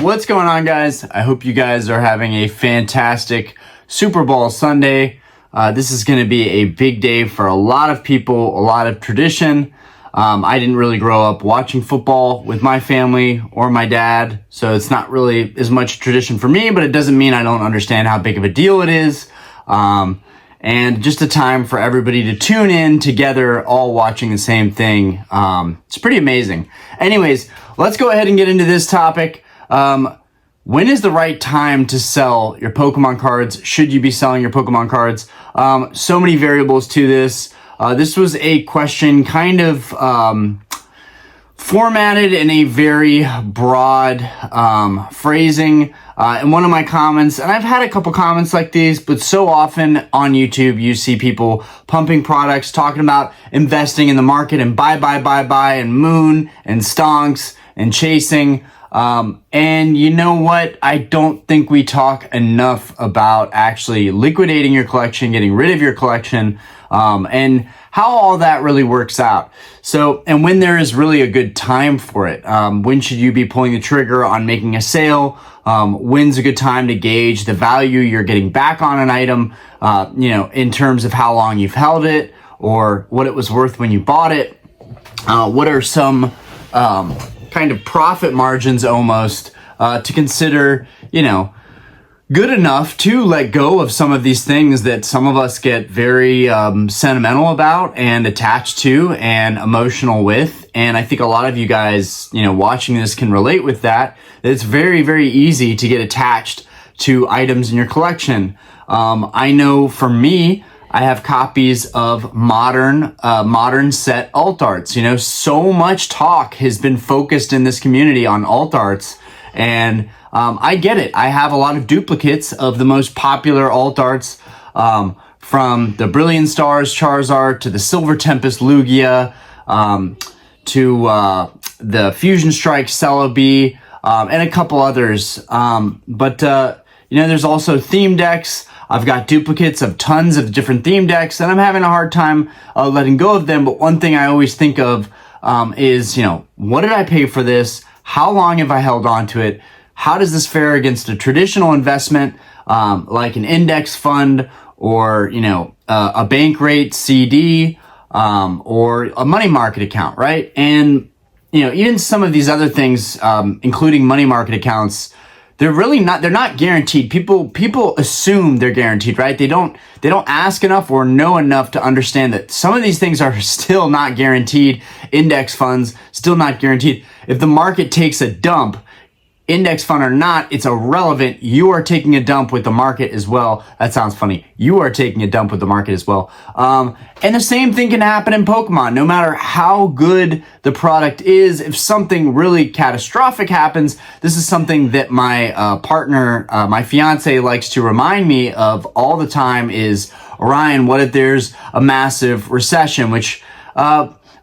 What's going on, guys? I hope you guys are having a fantastic Super Bowl Sunday. This is going to be a big day for a lot of people, a lot of tradition. I didn't really grow up watching football with my family or my dad, so it's not really as much tradition for me, but it doesn't mean I don't understand how big of a deal it is. And just a time for everybody to tune in together, all watching the same thing. It's pretty amazing. Anyways, let's go ahead and get into this topic. When is the right time to sell your Pokemon cards? Should you be selling your Pokemon cards? So many variables to this. This was a question kind of formatted in a very broad phrasing in one of my comments. And I've had a couple comments like these, but so often on YouTube, you see people pumping products, talking about investing in the market and buy, and moon and stonks and chasing. And you know what? I don't think we talk enough about actually liquidating your collection, getting rid of your collection, and how all that really works out. So, and when there is really a good time for it. When should you be pulling the trigger on making a sale? When's a good time to gauge the value you're getting back on an item, in terms of how long you've held it or what it was worth when you bought it? What are some, kind of profit margins almost to consider, good enough to let go of some of these things that some of us get very sentimental about and attached to and emotional with. And I think a lot of you guys, watching this can relate with that. It's very, very easy to get attached to items in your collection. I know for me, I have copies of modern set alt arts. So much talk has been focused in this community on alt arts, and I get it. I have a lot of duplicates of the most popular alt arts, from the Brilliant Stars Charizard to the Silver Tempest Lugia, to the Fusion Strike Celebi, and a couple others. But there's also theme decks. I've got duplicates of tons of different theme decks, and I'm having a hard time letting go of them. But one thing I always think of is, what did I pay for this? How long have I held on to it? How does this fare against a traditional investment, like an index fund or, a bank rate CD, or a money market account, right? And, even some of these other things, including money market accounts, they're not guaranteed. People assume they're guaranteed, right? They don't ask enough or know enough to understand that some of these things are still not guaranteed. Index funds, still not guaranteed. If the market takes a dump, index fund or not, it's irrelevant. You are taking a dump with the market as well. That sounds funny. You are taking a dump with the market as well. And the same thing can happen in Pokemon. No matter how good the product is, if something really catastrophic happens, this is something that my partner, my fiance, likes to remind me of all the time is, Ryan, what if there's a massive recession? Which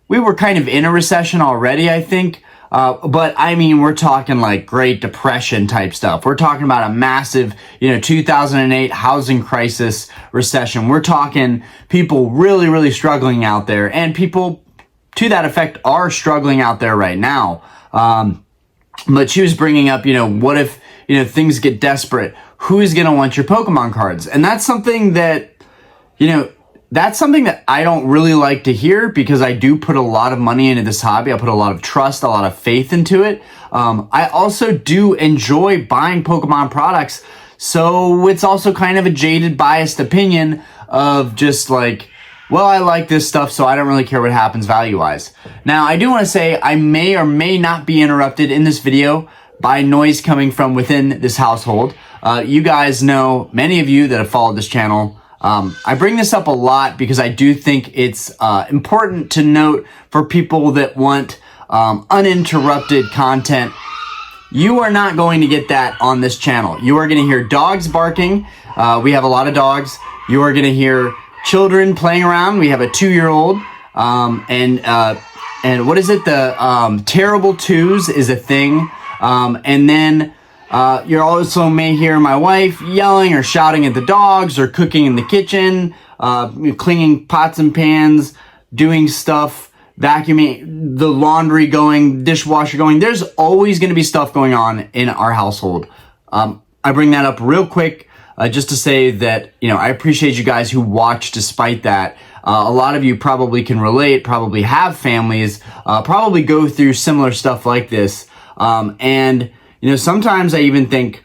we were kind of in a recession already, I think. But I mean, we're talking like Great Depression type stuff. We're talking about a massive, 2008 housing crisis recession. We're talking people really, really struggling out there, and people to that effect are struggling out there right now. But she was bringing up, what if, things get desperate? Who's going to want your Pokemon cards? And that's something that, I don't really like to hear, because I do put a lot of money into this hobby. I put a lot of trust, a lot of faith into it. I also do enjoy buying Pokemon products. So it's also kind of a jaded, biased opinion of just like, well, I like this stuff, so I don't really care what happens value-wise. Now, I do want to say I may or may not be interrupted in this video by noise coming from within this household. You guys know, many of you that have followed this channel, I bring this up a lot because I do think it's important to note for people that want uninterrupted content. You are not going to get that on this channel. You are going to hear dogs barking. We have a lot of dogs. You are going to hear children playing around. We have a 2-year-old. And what is it? The terrible twos is a thing. And then you also may hear my wife yelling or shouting at the dogs, or cooking in the kitchen, cleaning pots and pans, doing stuff vacuuming, the laundry going, dishwasher going. There's always going to be stuff going on in our household. I bring that up real quick just to say that, I appreciate you guys who watch despite that. A lot of you probably can relate, probably have families, probably go through similar stuff like this. And sometimes I even think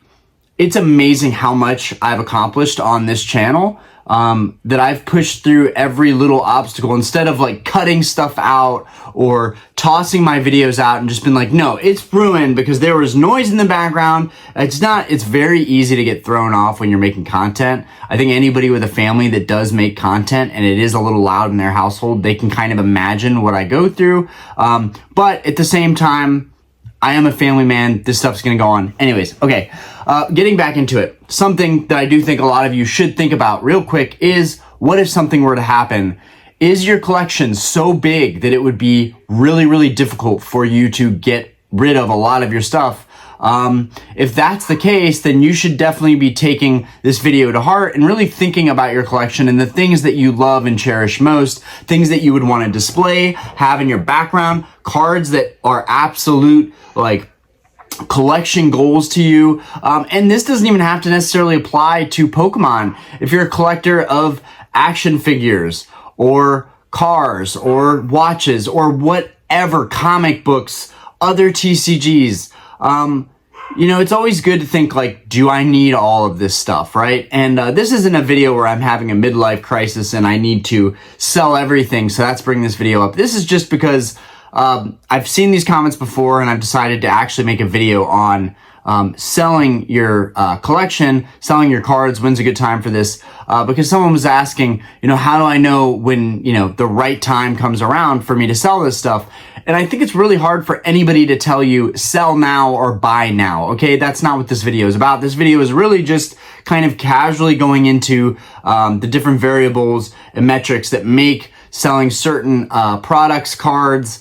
it's amazing how much I've accomplished on this channel. That I've pushed through every little obstacle instead of like cutting stuff out or tossing my videos out and just been like, no, it's ruined because there was noise in the background. It's very easy to get thrown off when you're making content. I think anybody with a family that does make content and it is a little loud in their household, they can kind of imagine what I go through. But at the same time, I am a family man. This stuff's going to go on. Anyways, okay. Getting back into it. Something that I do think a lot of you should think about real quick is, what if something were to happen? Is your collection so big that it would be really, really difficult for you to get rid of a lot of your stuff? If that's the case, then you should definitely be taking this video to heart and really thinking about your collection and the things that you love and cherish most, things that you would want to display, have in your background, cards that are absolute, like, collection goals to you. And this doesn't even have to necessarily apply to Pokemon. If you're a collector of action figures or cars or watches or whatever, comic books, other TCGs, it's always good to think like, do I need all of this stuff, right? And this isn't a video where I'm having a midlife crisis and I need to sell everything, so that's bringing this video up. This is just because I've seen these comments before and I've decided to actually make a video on selling your collection, selling your cards. When's a good time for this? Because someone was asking, how do I know when, the right time comes around for me to sell this stuff? And I think it's really hard for anybody to tell you sell now or buy now. Okay, that's not what this video is about. This video is really just kind of casually going into the different variables and metrics that make selling certain products, cards,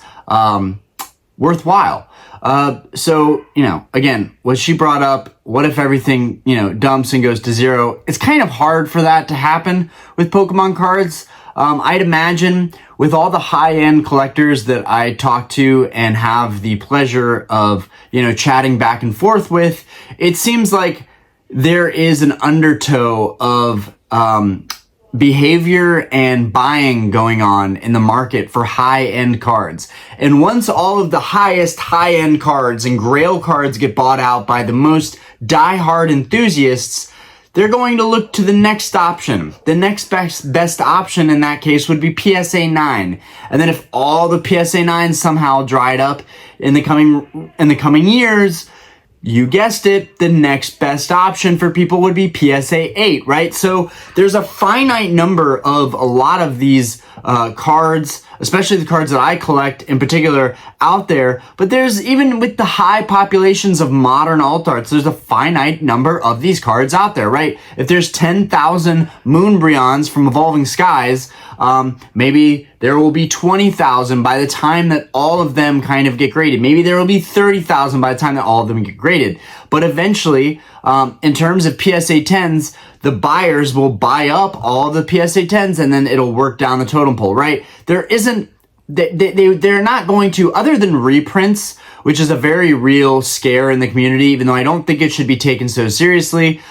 worthwhile. So, again, what she brought up, what if everything, dumps and goes to zero? It's kind of hard for that to happen with Pokemon cards. I'd imagine with all the high-end collectors that I talk to and have the pleasure of, chatting back and forth with, it seems like there is an undertow of, behavior and buying going on in the market for high-end cards. And once all of the highest high-end cards and grail cards get bought out by the most die-hard enthusiasts, they're going to look to the next option. The next best option in that case would be PSA 9. And then if all the PSA 9s somehow dried up in the coming years, you guessed it, the next best option for people would be PSA 8, right? So there's a finite number of a lot of these cards, especially the cards that I collect in particular, out there. But there's, even with the high populations of modern alt arts, there's a finite number of these cards out there, right? If there's 10,000 Moonbryons from Evolving Skies, maybe there will be 20,000 by the time that all of them kind of get graded. Maybe there will be 30,000 by the time that all of them get graded. But eventually, in terms of PSA 10s, the buyers will buy up all the PSA 10s and then it'll work down the totem pole, right? They're not going to, other than reprints, which is a very real scare in the community, even though I don't think it should be taken so seriously.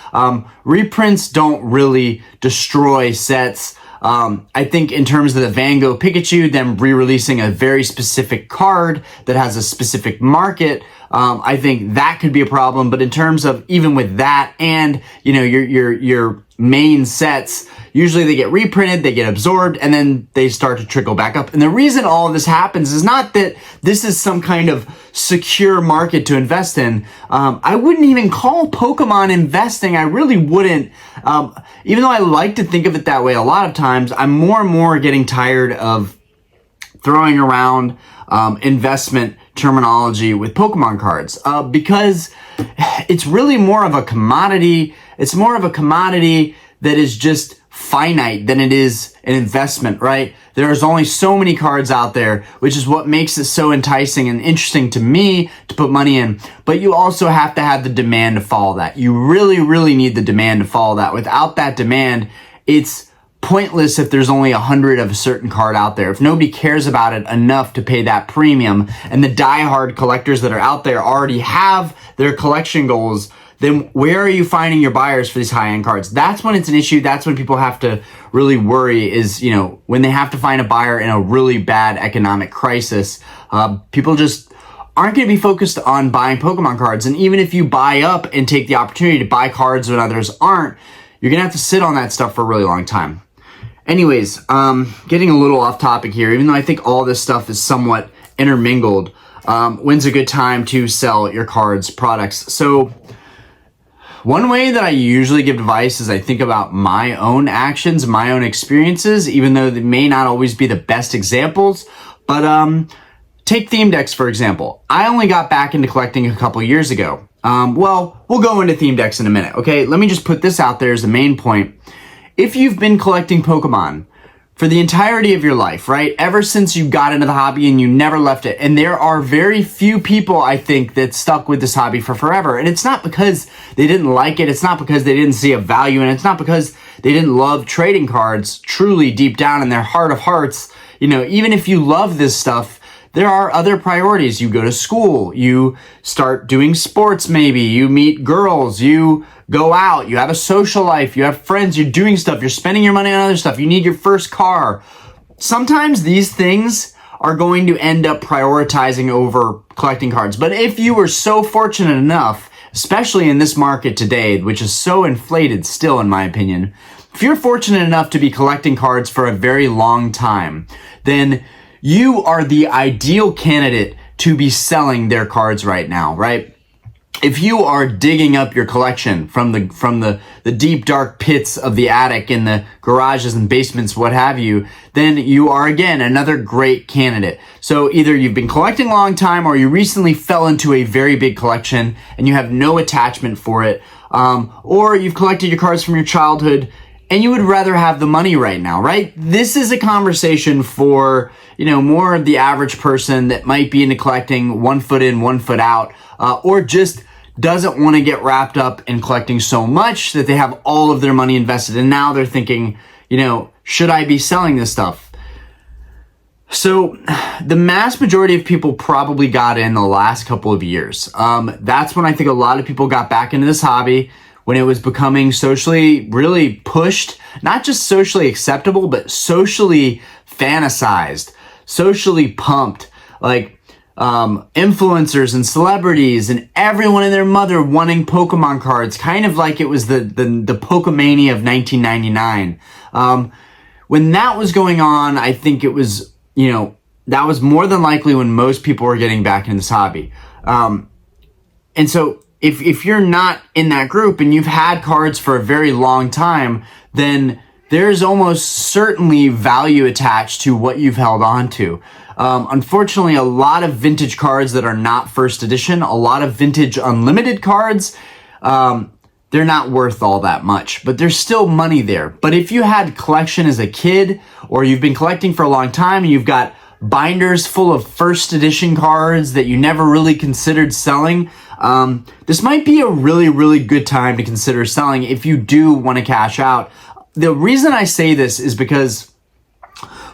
Reprints don't really destroy sets. I think in terms of the Van Gogh Pikachu, them re-releasing a very specific card that has a specific market, I think that could be a problem. But in terms of even with that and, your main sets, usually they get reprinted, they get absorbed, and then they start to trickle back up. And the reason all of this happens is not that this is some kind of secure market to invest in. I wouldn't even call Pokemon investing. I really wouldn't. Even though I like to think of it that way a lot of times, I'm more and more getting tired of throwing around investment terminology with Pokemon cards because it's really more of a commodity. It's more of a commodity that is just finite than it is an investment, right? There's only so many cards out there, which is what makes it so enticing and interesting to me to put money in. But you also have to have the demand to follow that. You really, really need the demand to follow that. Without that demand, it's pointless if there's only 100 of a certain card out there. If nobody cares about it enough to pay that premium, and the diehard collectors that are out there already have their collection goals, then where are you finding your buyers for these high-end cards? That's when it's an issue. That's when people have to really worry, is, you know, when they have to find a buyer in a really bad economic crisis. People just aren't going to be focused on buying Pokemon cards. And even if you buy up and take the opportunity to buy cards when others aren't, you're going to have to sit on that stuff for a really long time. Anyways, getting a little off topic here, even though I think all this stuff is somewhat intermingled. When's a good time to sell your cards, products? So one way that I usually give advice is I think about my own actions, my own experiences, even though they may not always be the best examples. But take theme decks, for example. I only got back into collecting a couple years ago. Well, we'll go into theme decks in a minute, okay? Let me just put this out there as the main point. If you've been collecting Pokemon for the entirety of your life, right? Ever since you got into the hobby and you never left it. And there are very few people, I think, that stuck with this hobby for forever. And it's not because they didn't like it. It's not because they didn't see a value in it. It's not because they didn't love trading cards truly deep down in their heart of hearts. You know, even if you love this stuff, there are other priorities. You go to school, you start doing sports maybe, you meet girls, you go out, you have a social life, you have friends, you're doing stuff, you're spending your money on other stuff, you need your first car. Sometimes these things are going to end up prioritizing over collecting cards. But if you were so fortunate enough, especially in this market today, which is so inflated still in my opinion, if you're fortunate enough to be collecting cards for a very long time, then you are the ideal candidate to be selling their cards right now, right? If you are digging up your collection from the deep dark pits of the attic in the garages and basements, what have you, then you are again another great candidate. So either you've been collecting a long time or you recently fell into a very big collection and you have no attachment for it, or you've collected your cards from your childhood and you would rather have the money right now, right? This is a conversation for, you know, more of the average person that might be into collecting 1 foot in, 1 foot out, or just doesn't want to get wrapped up in collecting so much that they have all of their money invested. And now they're thinking, you know, should I be selling this stuff? So the mass majority of people probably got in the last couple of years. That's when I think a lot of people got back into this hobby, when it was becoming socially really pushed, not just socially acceptable, but socially fantasized, socially pumped, like influencers and celebrities and everyone and their mother wanting Pokemon cards, kind of like it was the Pokemania of 1999. When that was going on, I think it was, you know, that was more than likely when most people were getting back into this hobby. And so if you're not in that group and you've had cards for a very long time, then there's almost certainly value attached to what you've held on to. Unfortunately, a lot of vintage cards that are not first edition, a lot of vintage unlimited cards, they're not worth all that much, but there's still money there. But if you had collection as a kid, or you've been collecting for a long time and you've got binders full of first edition cards that you never really considered selling, this might be a really, really good time to consider selling if you do want to cash out. The reason I say this is because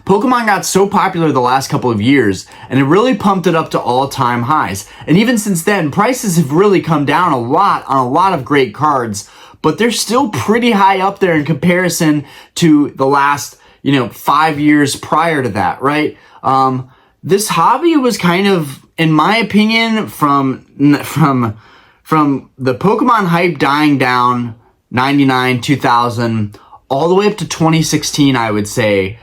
Pokemon got so popular the last couple of years, and it really pumped it up to all-time highs. And even since then, prices have really come down a lot on a lot of great cards, but they're still pretty high up there in comparison to the last, 5 years prior to that, right? This hobby was kind of, in my opinion, from the Pokemon hype dying down, 99, 2000, all the way up to 2016, I would say,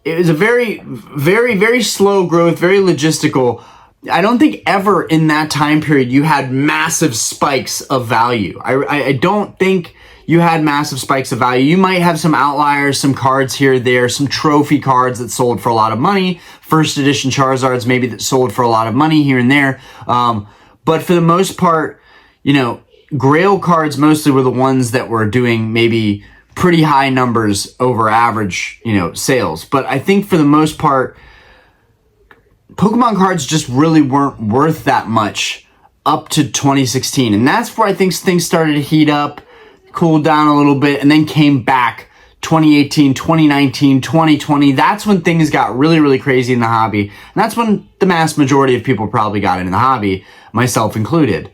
it was a very, very, very slow growth, very logistical. I don't think ever in that time period you had massive spikes of value. I don't think you had massive spikes of value. You might have some outliers, some cards here or there, some trophy cards that sold for a lot of money, first edition Charizards maybe that sold for a lot of money here and there. But for the most part, Grail cards mostly were the ones that were doing maybe pretty high numbers over average, sales. But I think for the most part, Pokemon cards just really weren't worth that much up to 2016. And that's where I think things started to heat up, cooled down a little bit, and then came back 2018, 2019, 2020. That's when things got really, really crazy in the hobby. And that's when the mass majority of people probably got into the hobby, myself included.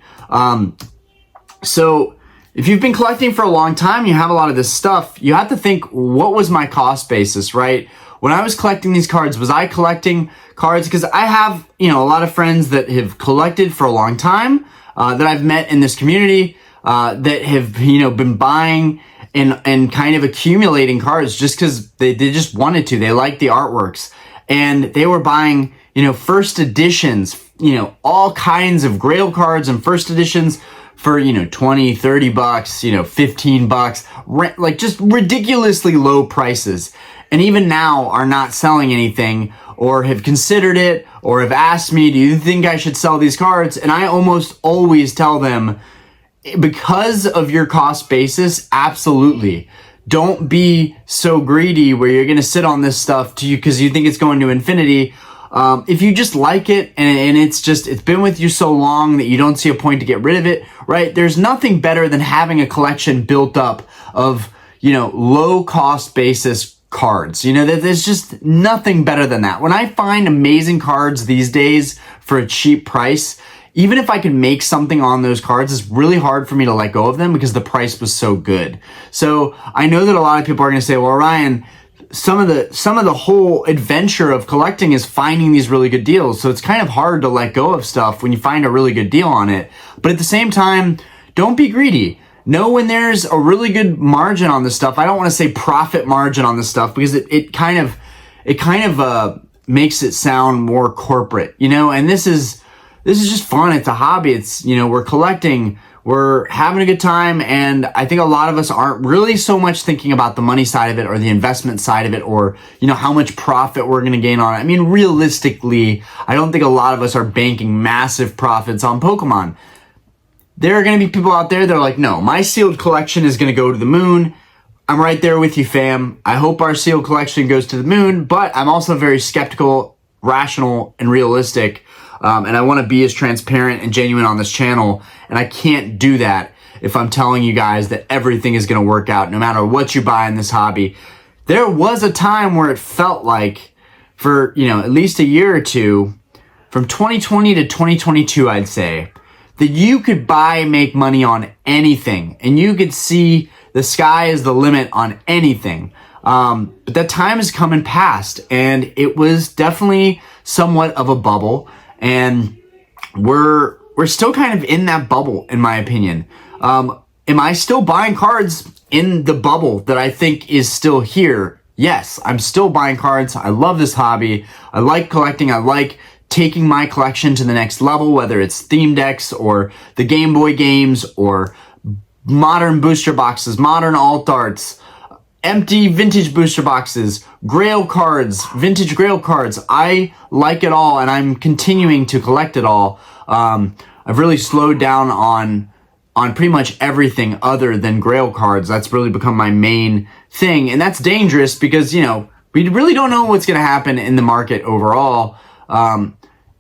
So if you've been collecting for a long time, you have a lot of this stuff, you have to think, what was my cost basis, right? When I was collecting these cards, was I collecting cards? Because I have, a lot of friends that have collected for a long time, that I've met in this community, that have, been buying and kind of accumulating cards just because they just wanted to. They liked the artworks. And they were buying, first editions, all kinds of Grail cards and first editions for, 20, 30 bucks, 15 bucks, like just ridiculously low prices. And even now are not selling anything or have considered it or have asked me, do you think I should sell these cards? And I almost always tell them, because of your cost basis, absolutely. Don't be so greedy where you're going to sit on this stuff because you think it's going to infinity. If you just like it and it's been with you so long that you don't see a point to get rid of it, right? There's nothing better than having a collection built up of, low cost basis cards. There's just nothing better than that. When I find amazing cards these days for a cheap price, even if I can make something on those cards, it's really hard for me to let go of them because the price was so good. So I know that a lot of people are going to say, well, Ryan, some of the whole adventure of collecting is finding these really good deals. So it's kind of hard to let go of stuff when you find a really good deal on it. But at the same time, don't be greedy. Know when there's a really good margin on this stuff. I don't want to say profit margin on this stuff because it kind of makes it sound more corporate, and this is just fun. It's a hobby. It's, we're collecting, we're having a good time. And I think a lot of us aren't really so much thinking about the money side of it or the investment side of it or, how much profit we're going to gain on it. I mean, realistically, I don't think a lot of us are banking massive profits on Pokemon. There are going to be people out there that are like, no, my sealed collection is going to go to the moon. I'm right there with you, fam. I hope our sealed collection goes to the moon, but I'm also very skeptical, rational, and realistic. And I want to be as transparent and genuine on this channel. And I can't do that if I'm telling you guys that everything is going to work out no matter what you buy in this hobby. There was a time where it felt like for, at least a year or two, from 2020 to 2022, I'd say, that you could buy and make money on anything. And you could see the sky is the limit on anything. But that time has come and passed. And it was definitely somewhat of a bubble. And we're still kind of in that bubble, in my opinion. Am I still buying cards in the bubble that I think is still here? Yes, I'm still buying cards. I love this hobby. I like collecting. I like taking my collection to the next level, whether it's theme decks or the Game Boy games or modern booster boxes, modern alt arts, empty vintage booster boxes, Grail cards, vintage Grail cards. I like it all, and I'm continuing to collect it all. I've really slowed down on pretty much everything other than Grail cards. That's really become my main thing, and that's dangerous because, we really don't know what's going to happen in the market overall.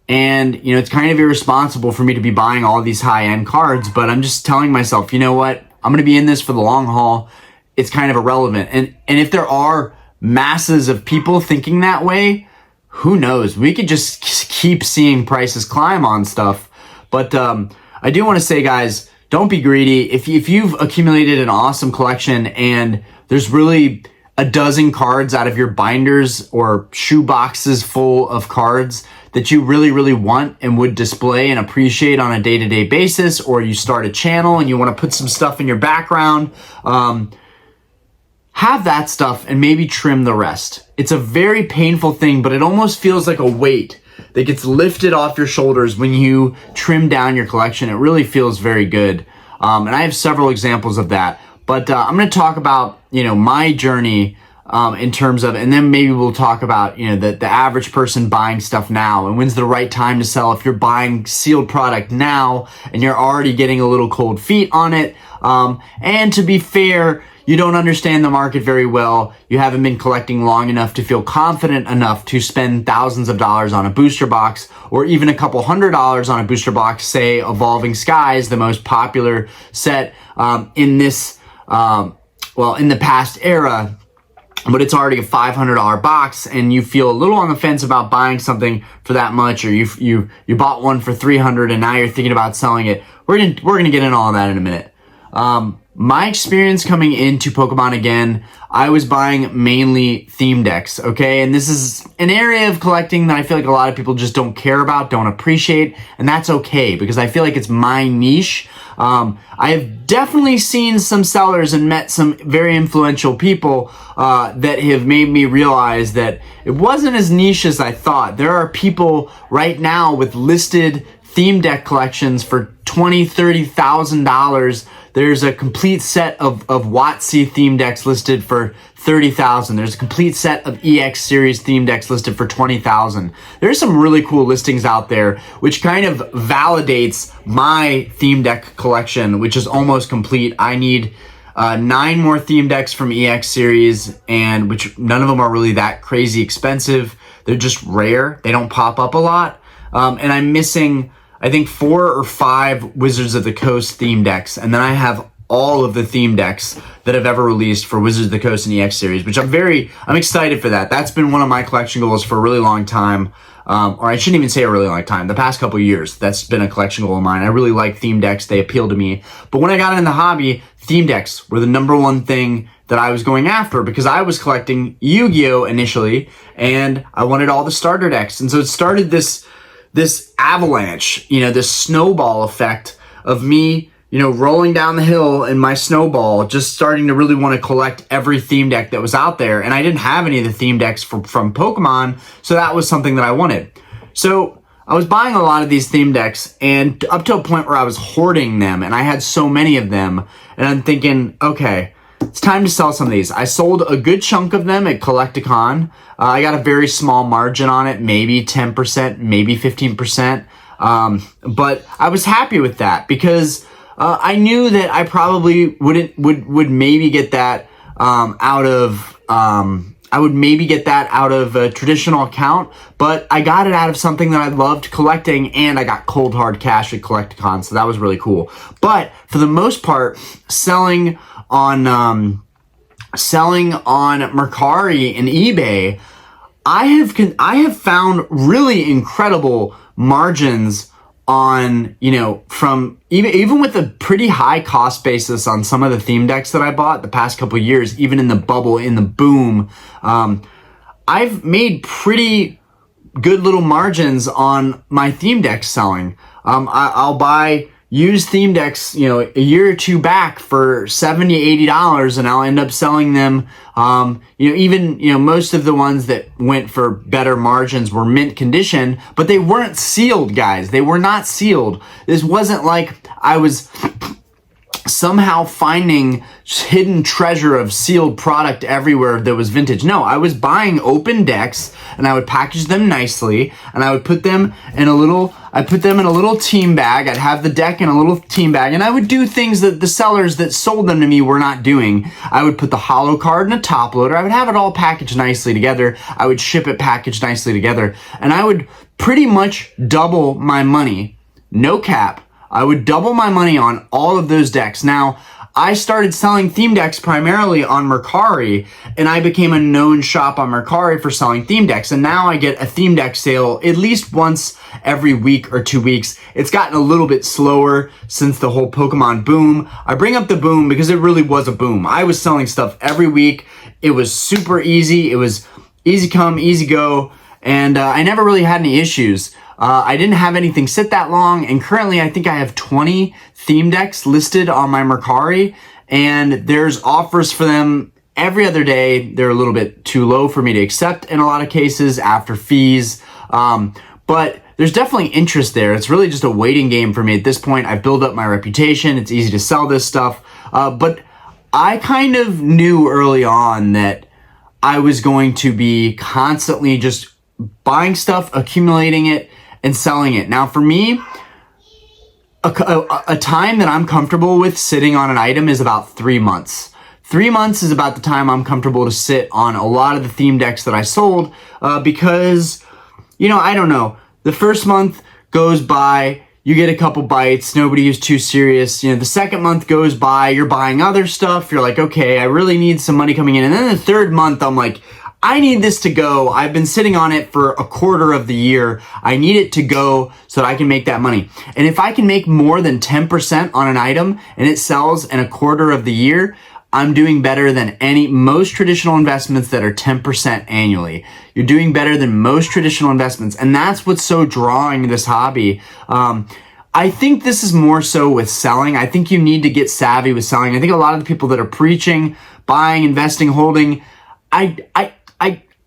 And, it's kind of irresponsible for me to be buying all these high-end cards, but I'm just telling myself, you know what? I'm going to be in this for the long haul. It's kind of irrelevant. And if there are masses of people thinking that way, who knows? We could just keep seeing prices climb on stuff. But I do want to say, guys, don't be greedy. If you've accumulated an awesome collection and there's really a dozen cards out of your binders or shoe boxes full of cards that you really, really want and would display and appreciate on a day-to-day basis, or you start a channel and you want to put some stuff in your background, have that stuff and maybe trim the rest. It's a very painful thing, but it almost feels like a weight that gets lifted off your shoulders when you trim down your collection. It really feels very good. And I have several examples of that. But I'm going to talk about, my journey in terms of, and then maybe we'll talk about, the average person buying stuff now and when's the right time to sell if you're buying sealed product now and you're already getting a little cold feet on it. And to be fair, you don't understand the market very well. You haven't been collecting long enough to feel confident enough to spend thousands of dollars on a booster box or even a couple $100s on a booster box, say Evolving Skies, the most popular set in this, in the past era. but it's already a $500 box and you feel a little on the fence about buying something for that much, or you bought one for $300 and now you're thinking about selling it. We're gonna get into all that in a minute. My experience coming into Pokemon again, I was buying mainly theme decks, okay? And this is an area of collecting that I feel like a lot of people just don't care about, don't appreciate, and that's okay because I feel like it's my niche. I have definitely seen some sellers and met some very influential people that have made me realize that it wasn't as niche as I thought. There are people right now with listed theme deck collections for $20,000, $30,000. There's a complete set of WotC theme decks listed for $30,000. There's a complete set of EX series theme decks listed for $20,000. There's some really cool listings out there, which kind of validates my theme deck collection, which is almost complete. I need 9 more theme decks from EX series, and which none of them are really that crazy expensive. They're just rare. They don't pop up a lot. And I'm missing, I think, 4 or 5 Wizards of the Coast theme decks, and then I have all of the theme decks that have ever released for Wizards of the Coast and EX series, which I'm excited for that. That's been one of my collection goals for a really long time, or I shouldn't even say a really long time. The past couple years, that's been a collection goal of mine. I really like theme decks. They appeal to me. But when I got in the hobby, theme decks were the #1 thing that I was going after because I was collecting Yu-Gi-Oh! Initially, and I wanted all the starter decks. And so it started this avalanche, this snowball effect of me, rolling down the hill in my snowball, just starting to really want to collect every theme deck that was out there. And I didn't have any of the theme decks from Pokemon, so that was something that I wanted. So I was buying a lot of these theme decks, and up to a point where I was hoarding them, and I had so many of them, and I'm thinking, okay, it's time to sell some of these. I sold a good chunk of them at Collecticon. I got a very small margin on it, maybe 10%, maybe 15%. But I was happy with that because I knew that I probably would maybe get that out of a traditional account, but I got it out of something that I loved collecting, and I got cold hard cash at Collecticon, so that was really cool. But for the most part, selling on Mercari and eBay, I have found really incredible margins on, from even with a pretty high cost basis on some of the theme decks that I bought the past couple of years, even in the bubble, in the boom, I've made pretty good little margins on my theme deck selling. I'll buy used theme decks, a year or two back for $70, $80, and I'll end up selling them. Most of the ones that went for better margins were mint condition, but they weren't sealed, guys. They were not sealed. This wasn't like I was somehow finding hidden treasure of sealed product everywhere that was vintage. No, I was buying open decks, and I would package them nicely, and I would put them in a little team bag. I'd have the deck in a little team bag, and I would do things that the sellers that sold them to me were not doing. I would put the holo card in a top loader. I would have it all packaged nicely together. I would ship it packaged nicely together, and I would pretty much double my money. No cap. I would double my money on all of those decks. Now, I started selling theme decks primarily on Mercari, and I became a known shop on Mercari for selling theme decks. And now I get a theme deck sale at least once every week or 2 weeks. It's gotten a little bit slower since the whole Pokemon boom. I bring up the boom because it really was a boom. I was selling stuff every week. It was super easy. It was easy come, easy go. And I never really had any issues. I didn't have anything sit that long, and currently I think I have 20 theme decks listed on my Mercari, and there's offers for them every other day. They're a little bit too low for me to accept in a lot of cases after fees, but there's definitely interest there. It's really just a waiting game for me at this point. I've built up my reputation. It's easy to sell this stuff, but I kind of knew early on that I was going to be constantly just buying stuff, accumulating it, and selling it. Now, for me, a time that I'm comfortable with sitting on an item is about 3 months. 3 months is about the time I'm comfortable to sit on a lot of the theme decks that I sold because, I don't know. The first month goes by, you get a couple bites, nobody is too serious. You know, the second month goes by, you're buying other stuff, you're like, okay, I really need some money coming in. And then the third month, I'm like, I need this to go. I've been sitting on it for a quarter of the year. I need it to go so that I can make that money. And if I can make more than 10% on an item and it sells in a quarter of the year, I'm doing better than most traditional investments that are 10% annually. You're doing better than most traditional investments. And that's what's so drawing this hobby. I think this is more so with selling. I think you need to get savvy with selling. I think a lot of the people that are preaching, buying, investing, holding, I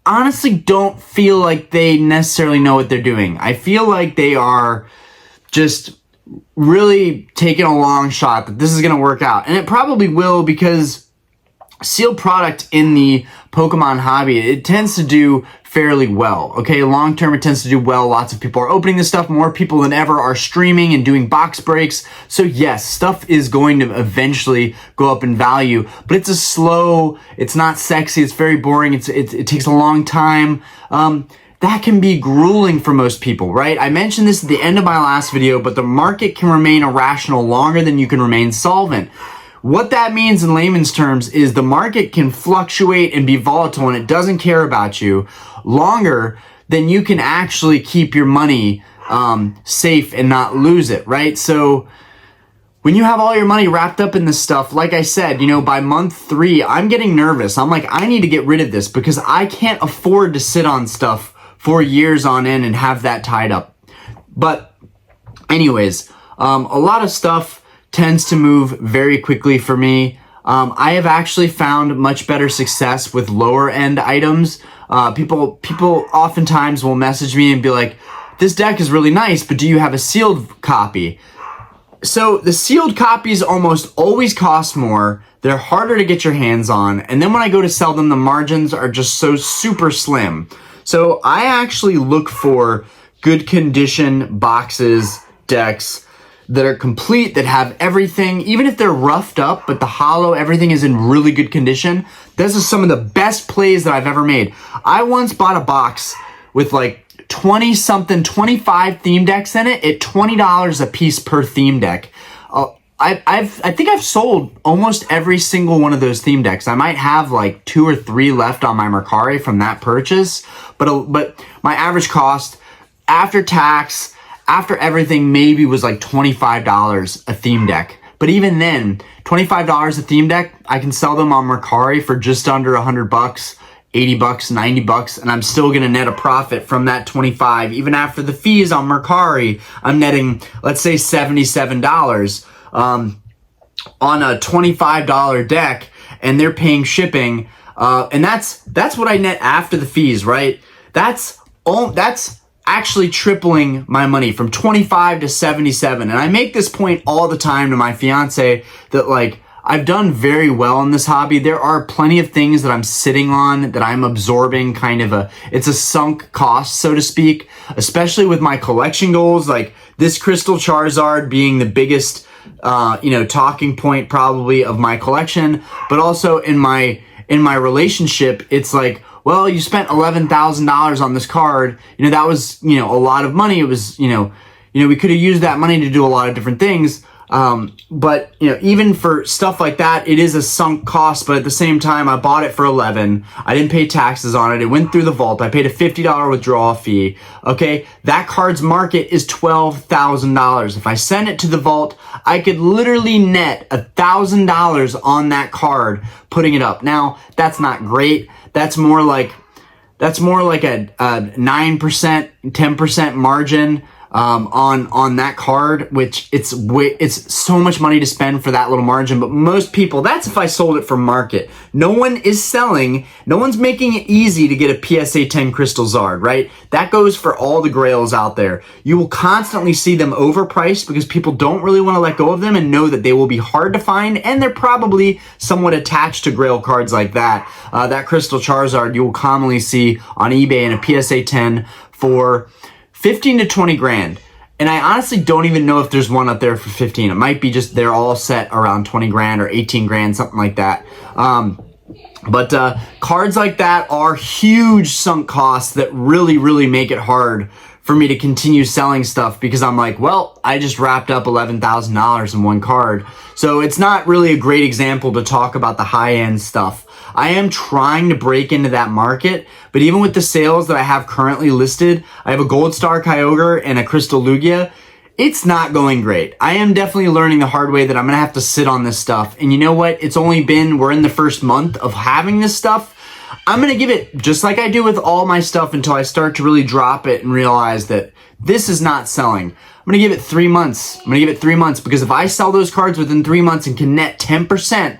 honestly don't feel like they necessarily know what they're doing. I feel like they are just really taking a long shot that this is going to work out. And it probably will, because sealed product in the Pokemon hobby, it tends to do fairly well. Okay, long term it tends to do well. Lots of people are opening this stuff. More people than ever are streaming and doing box breaks. So yes, stuff is going to eventually go up in value, but it's it's not sexy, it's very boring, it takes a long time. That can be grueling for most people, right? I mentioned this at the end of my last video, but the market can remain irrational longer than you can remain solvent. What that means in layman's terms is the market can fluctuate and be volatile, and it doesn't care about you longer than you can actually keep your money safe and not lose it, right? So when you have all your money wrapped up in this stuff, like I said, you know, by month 3, I'm getting nervous. I'm like, I need to get rid of this because I can't afford to sit on stuff for years on end and have that tied up. But anyways, a lot of stuff tends to move very quickly for me. I have actually found much better success with lower end items. People oftentimes will message me and be like, this deck is really nice, but do you have a sealed copy? So the sealed copies almost always cost more. They're harder to get your hands on. And then when I go to sell them, the margins are just so super slim. So I actually look for good condition boxes, decks that are complete, that have everything, even if they're roughed up, but the hollow, everything is in really good condition. This is some of the best plays that I've ever made. I once bought a box with like 25 theme decks in it at $20 a piece per theme deck. I think I've sold almost every single one of those theme decks. I might have like 2 or 3 left on my Mercari from that purchase, but my average cost after tax, after everything, maybe was like $25 a theme deck. But even then, $25 a theme deck, I can sell them on Mercari for just under $100, $80, $90, and I'm still gonna net a profit from that 25. Even after the fees on Mercari, I'm netting, let's say, $77 on a $25 deck, and they're paying shipping, and that's what I net after the fees, right? That's actually tripling my money from 25 to 77. And I make this point all the time to my fiance that, like, I've done very well in this hobby. There are plenty of things that I'm sitting on, that I'm absorbing, it's a sunk cost, so to speak, especially with my collection goals, like this Crystal Charizard being the biggest talking point probably of my collection, but also in my relationship, it's like, well, you spent $11,000 on this card. You know, that was, a lot of money. It was, we could have used that money to do a lot of different things. But even for stuff like that, it is a sunk cost, but at the same time, I bought it for $11. I didn't pay taxes on it. It went through the vault. I paid a $50 withdrawal fee. Okay. That card's market is $12,000. If I send it to the vault, I could literally net $1,000 on that card, putting it up. Now, that's not great. That's more like a 9%, 10% margin on that card, which it's so much money to spend for that little margin. But most people, that's if I sold it for market. No one is selling, no one's making it easy to get a PSA 10 Crystal Zard, right? That goes for all the grails out there. You will constantly see them overpriced because people don't really want to let go of them and know that they will be hard to find, and they're probably somewhat attached to grail cards like that. That Crystal Charizard you will commonly see on eBay in a PSA 10 for 15 to 20 grand. And I honestly don't even know if there's one up there for 15. It might be just they're all set around 20 grand or 18 grand, something like that. But cards like that are huge sunk costs that really, really make it hard for me to continue selling stuff because I'm like, well, I just wrapped up $11,000 in one card. So it's not really a great example to talk about the high-end stuff. I am trying to break into that market, but even with the sales that I have currently listed, I have a Gold Star Kyogre and a Crystal Lugia. It's not going great. I am definitely learning the hard way that I'm going to have to sit on this stuff. And you know what? We're in the first month of having this stuff. I'm going to give it, just like I do with all my stuff, until I start to really drop it and realize that this is not selling. I'm going to give it 3 months. Because if I sell those cards within 3 months and can net 10%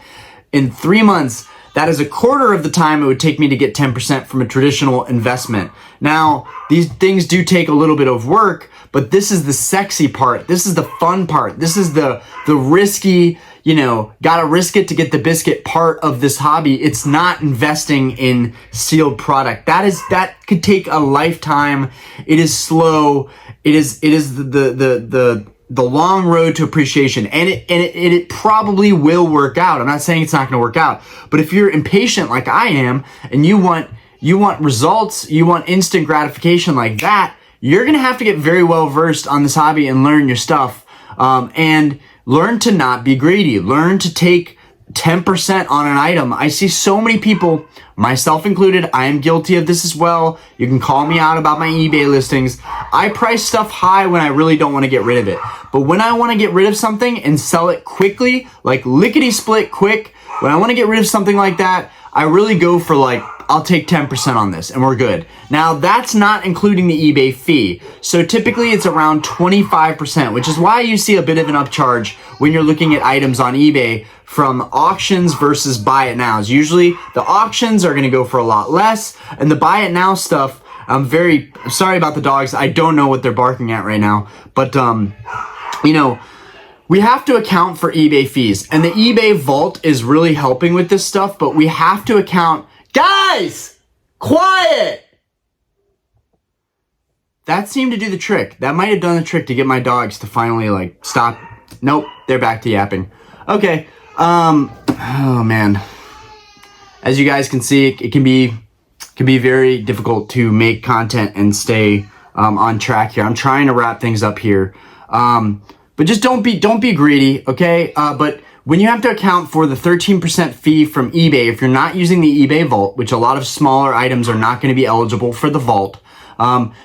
in 3 months, that is a quarter of the time it would take me to get 10% from a traditional investment. Now, these things do take a little bit of work, but this is the sexy part. This is the fun part. This is the risky, gotta risk it to get the biscuit part of this hobby. It's not investing in sealed product. That could take a lifetime. It is slow. It is the long road to appreciation, and it probably will work out. I'm not saying it's not going to work out, but if you're impatient like I am, and you want results, you want instant gratification like that, you're going to have to get very well versed on this hobby and learn your stuff, and learn to not be greedy. Learn to take 10% on an item. I see so many people, myself included, I am guilty of this as well. You can call me out about my eBay listings. I price stuff high when I really don't want to get rid of it. But when I want to get rid of something and sell it quickly, like lickety split quick, when I want to get rid of something like that, I really go for I'll take 10% on this and we're good. Now that's not including the eBay fee. So typically it's around 25%, which is why you see a bit of an upcharge when you're looking at items on eBay from auctions versus buy it nows. Usually the auctions are going to go for a lot less, and the buy it now stuff, I'm sorry about the dogs. I don't know what they're barking at right now, but we have to account for eBay fees, and the eBay vault is really helping with this stuff, but we have to account. Guys, quiet! That seemed to do the trick. That might have done the trick to get my dogs to finally stop. Nope, they're back to yapping. Okay. Oh man. As you guys can see, it can be very difficult to make content and stay on track here. I'm trying to wrap things up here. But just don't be greedy, okay? But when you have to account for the 13% fee from eBay, if you're not using the eBay vault, which a lot of smaller items are not going to be eligible for the vault,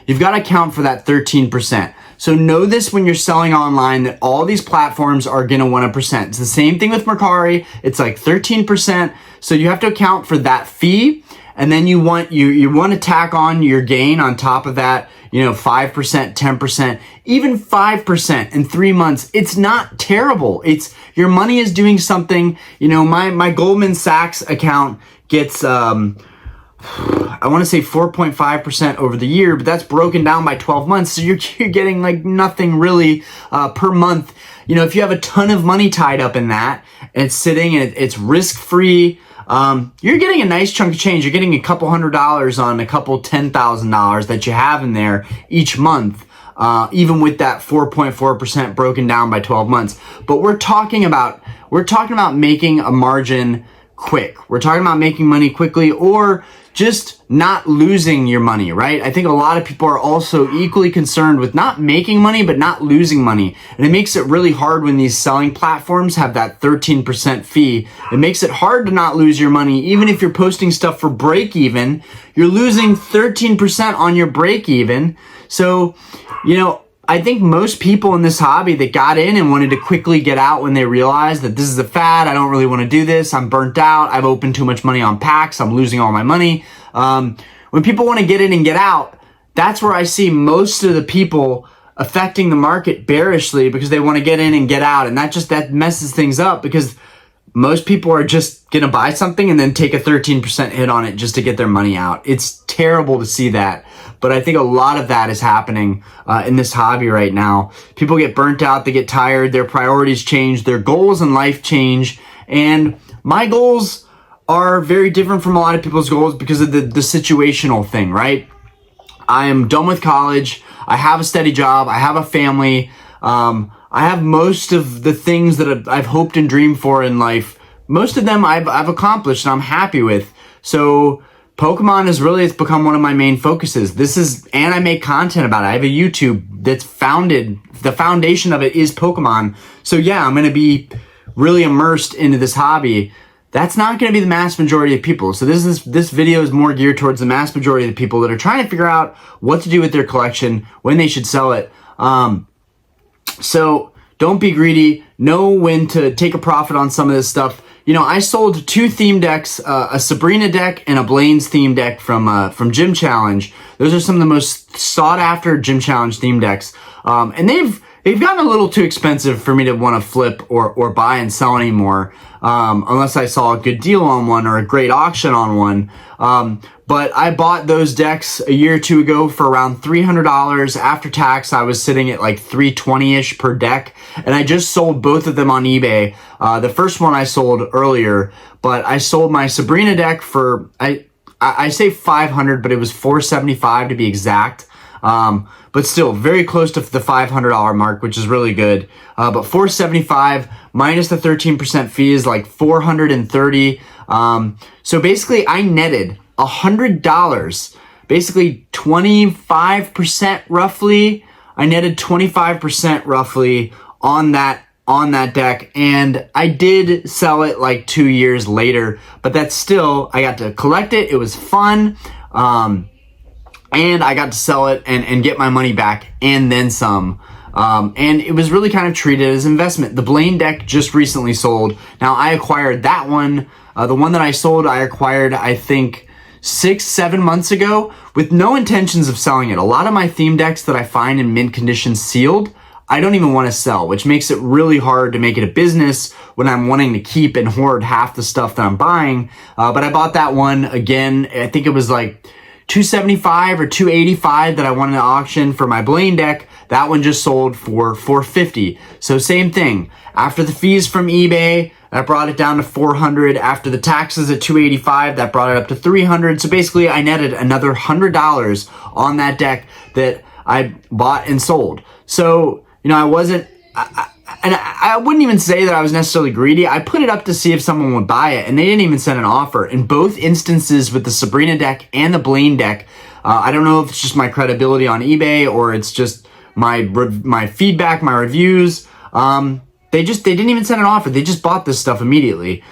you've got to account for that 13%. So know this when you're selling online, that all these platforms are going to want a percent. It's the same thing with Mercari. It's like 13%. So you have to account for that fee. And then you want to tack on your gain on top of that, 5%, 10%, even 5% in 3 months. It's not terrible. It's your money is doing something. My Goldman Sachs account gets, I want to say 4.5% over the year, but that's broken down by 12 months. So you're getting nothing really per month. If you have a ton of money tied up in that and it's sitting and it's risk-free, you're getting a nice chunk of change. You're getting a couple $100s on a couple $10,000 that you have in there each month, even with that 4.4% broken down by 12 months. But we're talking about making a margin quick. We're talking about making money quickly, or just not losing your money, right? I think a lot of people are also equally concerned with not making money, but not losing money. And it makes it really hard when these selling platforms have that 13% fee. It makes it hard to not lose your money. Even if you're posting stuff for Breakeven, you're losing 13% on your Breakeven. So, I think most people in this hobby that got in and wanted to quickly get out when they realized that this is a fad, I don't really want to do this, I'm burnt out, I've opened too much money on packs, I'm losing all my money. When people want to get in and get out, that's where I see most of the people affecting the market bearishly, because they want to get in and get out. And that messes things up, because most people are just going to buy something and then take a 13% hit on it just to get their money out. It's terrible to see that. But I think a lot of that is happening in this hobby right now. People get burnt out, they get tired, their priorities change, their goals in life change. And my goals are very different from a lot of people's goals because of the situational thing, right? I am done with college. I have a steady job. I have a family. I have most of the things that I've hoped and dreamed for in life. Most of them I've accomplished and I'm happy with. So Pokemon it's become one of my main focuses. And I make content about it. I have a YouTube that's the foundation of it is Pokemon. So yeah, I'm going to be really immersed into this hobby. That's not going to be the mass majority of people. So this video is more geared towards the mass majority of the people that are trying to figure out what to do with their collection, when they should sell it. So don't be greedy. Know when to take a profit on some of this stuff. You know, I sold 2 theme decks, a Sabrina deck and a Blaine's theme deck from Gym Challenge. Those are some of the most sought after Gym Challenge theme decks. And they've gotten a little too expensive for me to want to flip or buy and sell anymore. Unless I saw a good deal on one or a great auction on one. But I bought those decks a year or two ago for around $300. After tax, I was sitting at like $320-ish per deck. And I just sold both of them on eBay. The first one I sold earlier, but I sold my Sabrina deck for, I say $500, but it was $475 to be exact. But still very close to the $500 mark, which is really good. But $475 minus the 13% fee is like $430. So basically I netted $100, basically 25% roughly. I netted 25% roughly on that deck, and I did sell it like 2 years later, but that's still, I got to collect it. It was fun. And I got to sell it and get my money back and then some. And it was really kind of treated as investment. The Blaine deck just recently sold. Now I acquired that one. The one that I sold, I acquired, I think 6-7 months ago with no intentions of selling it. A lot of my theme decks that I find in mint condition sealed, I don't even want to sell, which makes it really hard to make it a business when I'm wanting to keep and hoard half the stuff that I'm buying. But I bought that one again. I think it was like $275 or $285 that I wanted to auction for my Blaine deck. That one just sold for $450. So same thing. After the fees from eBay, that brought it down to $400. After the taxes at $285, that brought it up to $300. So basically I netted another $100 on that deck that I bought and sold. So, you know, I wouldn't even say that I was necessarily greedy. I put it up to see if someone would buy it, and they didn't even send an offer. In both instances with the Sabrina deck and the Blaine deck, I don't know if it's just my credibility on eBay or it's just my feedback, my reviews. They didn't even send an offer. They just bought this stuff immediately,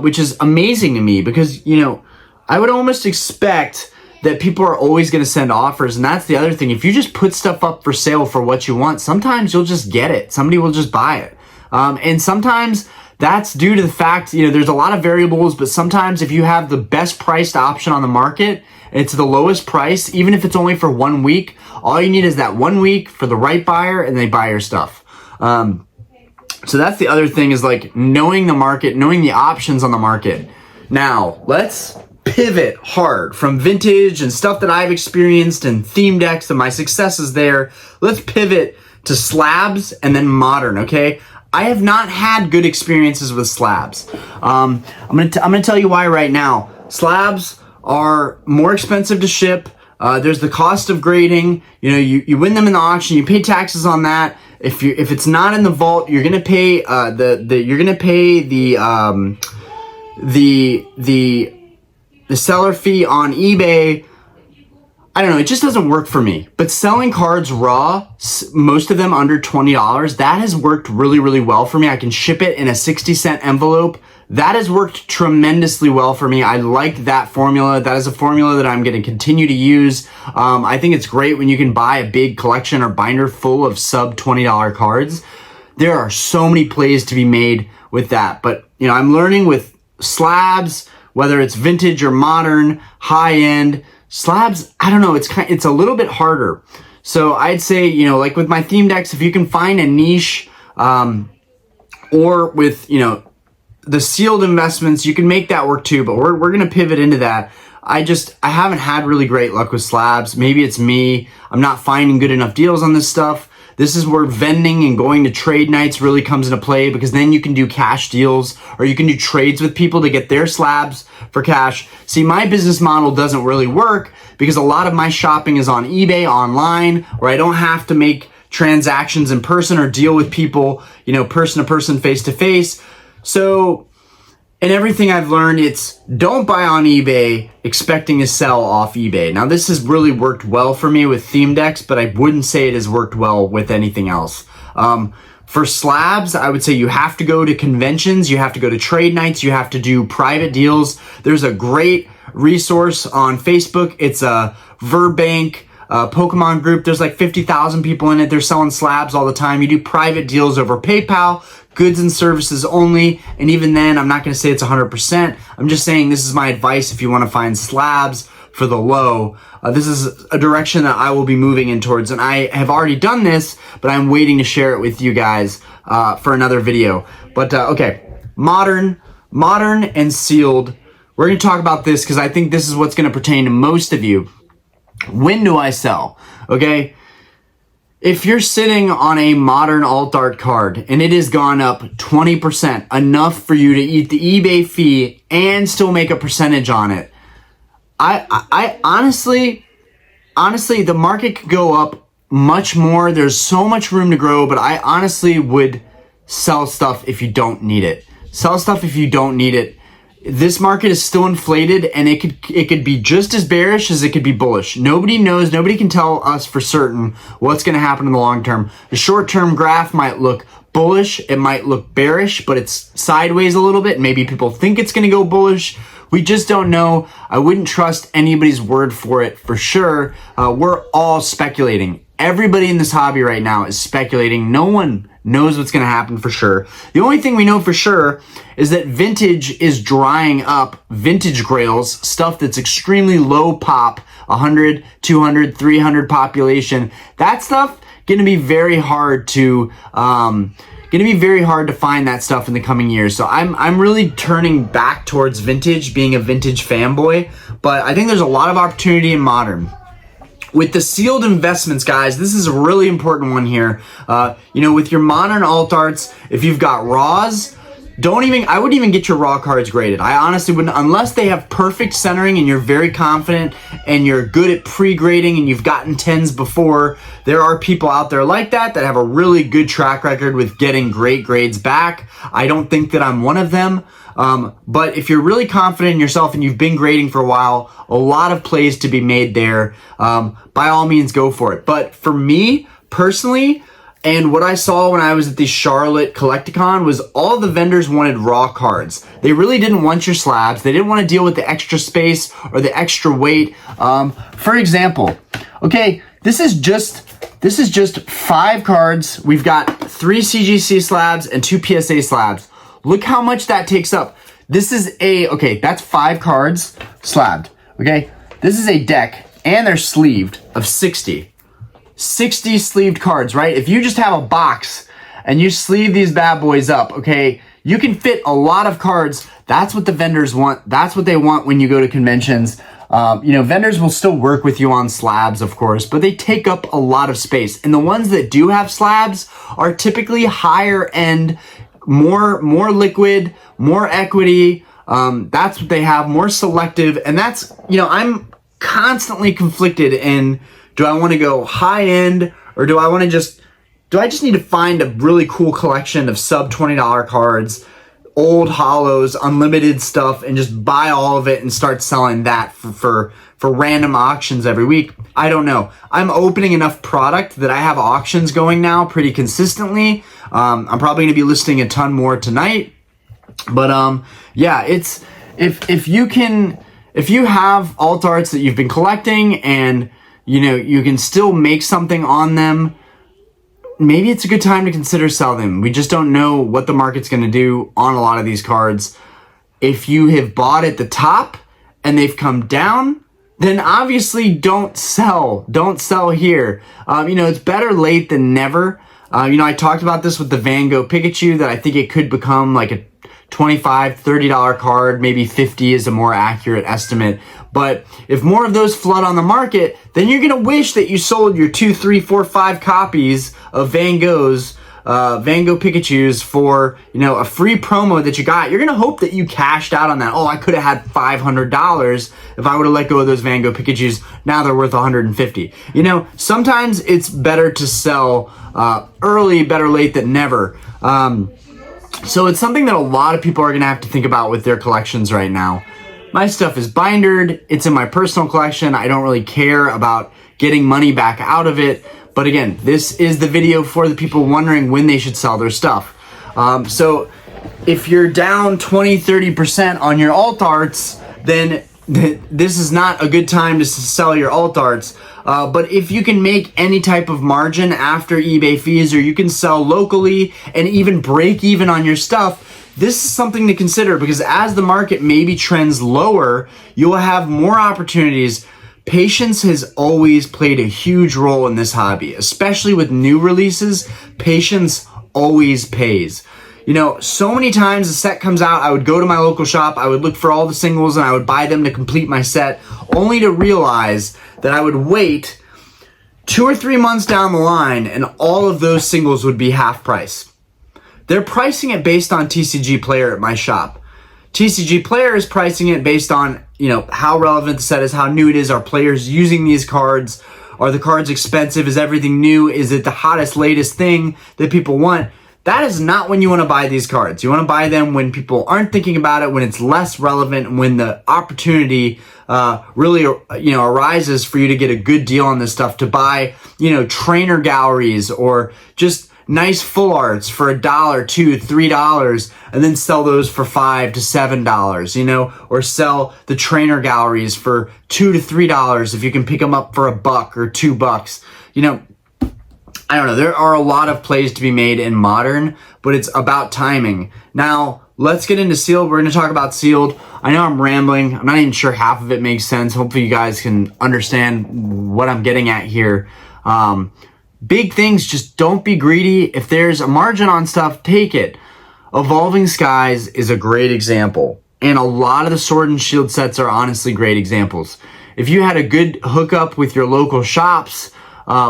which is amazing to me because, you know, I would almost expect that people are always going to send offers. And that's the other thing. If you just put stuff up for sale for what you want, sometimes you'll just get it. Somebody will just buy it. And sometimes that's due to the fact, you know, there's a lot of variables, but sometimes if you have the best priced option on the market, it's the lowest price, even if it's only for 1 week, all you need is that 1 week for the right buyer and they buy your stuff. So that's the other thing is like knowing the market, knowing the options on the market. Now let's pivot hard from vintage and stuff that I've experienced and theme decks and my successes there. Let's pivot to slabs and then modern, okay? I have not had good experiences with slabs. I'm gonna tell you why right now. Slabs are more expensive to ship. There's the cost of grading. You know, you win them in the auction, you pay taxes on that. If it's not in the vault, you're gonna pay the seller fee on eBay. I don't know, it just doesn't work for me. But selling cards raw, most of them under $20, that has worked really, really well for me. I can ship it in a 60-cent envelope. That has worked tremendously well for me. I like that formula. That is a formula that I'm going to continue to use. I think it's great when you can buy a big collection or binder full of sub $20 cards. There are so many plays to be made with that. But, you know, I'm learning with slabs, whether it's vintage or modern, high end, slabs, I don't know, it's a little bit harder. So I'd say, you know, like with my theme decks, if you can find a niche, or with, you know, the sealed investments, you can make that work too, but we're going to pivot into that. I haven't had really great luck with slabs. Maybe it's me. I'm not finding good enough deals on this stuff. This is where vending and going to trade nights really comes into play, because then you can do cash deals or you can do trades with people to get their slabs for cash. See, my business model doesn't really work because a lot of my shopping is on eBay online, where I don't have to make transactions in person or deal with people, you know, person to person, face to face. So, and everything I've learned, it's don't buy on eBay expecting to sell off eBay. Now, this has really worked well for me with theme decks, but I wouldn't say it has worked well with anything else. For slabs, I would say you have to go to conventions, you have to go to trade nights, you have to do private deals. There's a great resource on Facebook. It's a Verbank Pokémon group. There's like 50,000 people in it. They're selling slabs all the time. You do private deals over PayPal, goods and services only. And even then, I'm not going to say it's 100%. I'm just saying this is my advice if you want to find slabs for the low. This is a direction that I will be moving in towards. And I have already done this, but I'm waiting to share it with you guys for another video. But okay, modern and sealed. We're going to talk about this because I think this is what's going to pertain to most of you. When do I sell? Okay. If you're sitting on a modern alt art card and it has gone up 20%, enough for you to eat the eBay fee and still make a percentage on it, I honestly, the market could go up much more. There's so much room to grow, but I honestly would sell stuff if you don't need it. Sell stuff if you don't need it. This market is still inflated, and it could be just as bearish as it could be bullish. Nobody knows. Nobody can tell us for certain what's going to happen in the long term. The short-term graph might look bullish. It might look bearish, but it's sideways a little bit. Maybe people think it's going to go bullish. We just don't know. I wouldn't trust anybody's word for it for sure. We're all speculating. Everybody in this hobby right now is speculating. No one knows what's going to happen for sure. The only thing we know for sure is that vintage is drying up. Vintage grails, stuff that's extremely low pop, 100, 200, 300 population. That stuff going to be very hard to find that stuff in the coming years. So I'm really turning back towards vintage, being a vintage fanboy, but I think there's a lot of opportunity in modern. With the sealed investments, guys, this is a really important one here. With your modern alt arts, if you've got raws, I wouldn't even get your raw cards graded. I honestly wouldn't, unless they have perfect centering and you're very confident and you're good at pre-grading and you've gotten 10s before. There are people out there like that have a really good track record with getting great grades back. I don't think that I'm one of them. But if you're really confident in yourself and you've been grading for a while, a lot of plays to be made there. By all means, go for it. But for me personally, and what I saw when I was at the Charlotte Collecticon was all the vendors wanted raw cards. They really didn't want your slabs. They didn't want to deal with the extra space or the extra weight. For example, okay, this is just 5 cards. We've got 3 CGC slabs and 2 PSA slabs. Look how much that takes up. This is that's 5 cards slabbed. Okay, this is a deck, and they're sleeved of 60 sleeved cards, right? If you just have a box and you sleeve these bad boys up, okay, you can fit a lot of cards. That's what the vendors want. That's what they want when you go to conventions. Vendors will still work with you on slabs, of course, but they take up a lot of space. And the ones that do have slabs are typically higher end, more liquid, more equity. That's what they have, more selective. And that's, I'm constantly conflicted in, do I want to go high end or do I just need to find a really cool collection of sub $20 cards, old holos, unlimited stuff, and just buy all of it and start selling that for random auctions every week? I don't know. I'm opening enough product that I have auctions going now pretty consistently. I'm probably going to be listing a ton more tonight. But it's if you have alt arts that you've been collecting and you can still make something on them, maybe it's a good time to consider selling them. We just don't know what the market's going to do on a lot of these cards. If you have bought at the top and they've come down, then obviously don't sell. Don't sell here. It's better late than never. I talked about this with the Van Gogh Pikachu, that I think it could become like a $25, $30 card, maybe 50 is a more accurate estimate. But if more of those flood on the market, then you're going to wish that you sold your 2, 3, 4, 5 copies of Van Gogh Pikachus for, a free promo that you got. You're going to hope that you cashed out on that. Oh, I could have had $500 if I would have let go of those Van Gogh Pikachus. Now they're worth $150. Sometimes it's better to sell early, better late than never. So it's something that a lot of people are going to have to think about with their collections right now. My stuff is bindered. It's in my personal collection. I don't really care about getting money back out of it. But again, this is the video for the people wondering when they should sell their stuff. So if you're down 20, 30% on your alt arts, then this is not a good time to sell your alt arts. But if you can make any type of margin after eBay fees, or you can sell locally and even break even on your stuff, this is something to consider, because as the market maybe trends lower, you will have more opportunities. Patience has always played a huge role in this hobby, especially with new releases. Patience always pays. You know, so many times a set comes out, I would go to my local shop, I would look for all the singles, and I would buy them to complete my set, only to realize that I would wait 2 or 3 months down the line and all of those singles would be half price. They're pricing it based on TCG Player at my shop. TCG Player is pricing it based on, you know, how relevant the set is, how new it is, are players using these cards, are the cards expensive, is everything new, is it the hottest, latest thing that people want? That is not when you want to buy these cards. You want to buy them when people aren't thinking about it, when it's less relevant, when the opportunity really, you know, arises for you to get a good deal on this stuff, to buy, you know, trainer galleries or just nice full arts for $1, $2, $3, and then sell those for $5 to $7, you know, or sell the trainer galleries for $2 to $3 if you can pick them up for $1 or $2. You know, I don't know. There are a lot of plays to be made in Modern, but it's about timing. Now, let's get into Sealed. We're going to talk about Sealed. I know I'm rambling. I'm not even sure half of it makes sense. Hopefully you guys can understand what I'm getting at here. Big things, just don't be greedy. If there's a margin on stuff, take it. Evolving Skies is a great example. And a lot of the Sword and Shield sets are honestly great examples. If you had a good hookup with your local shops,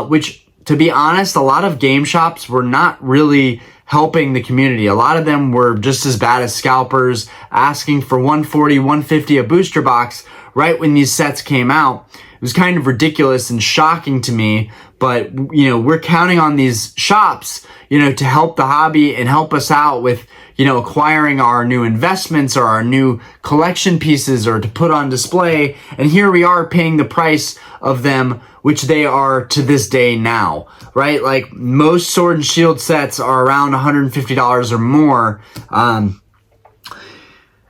which, to be honest, a lot of game shops were not really helping the community. A lot of them were just as bad as scalpers, asking for $140, $150 a booster box right when these sets came out. It was kind of ridiculous and shocking to me, but, you know, we're counting on these shops, you know, to help the hobby and help us out with, you know, acquiring our new investments or our new collection pieces or to put on display. And here we are paying the price of them, which they are to this day now, right? Like most Sword and Shield sets are around $150 or more. And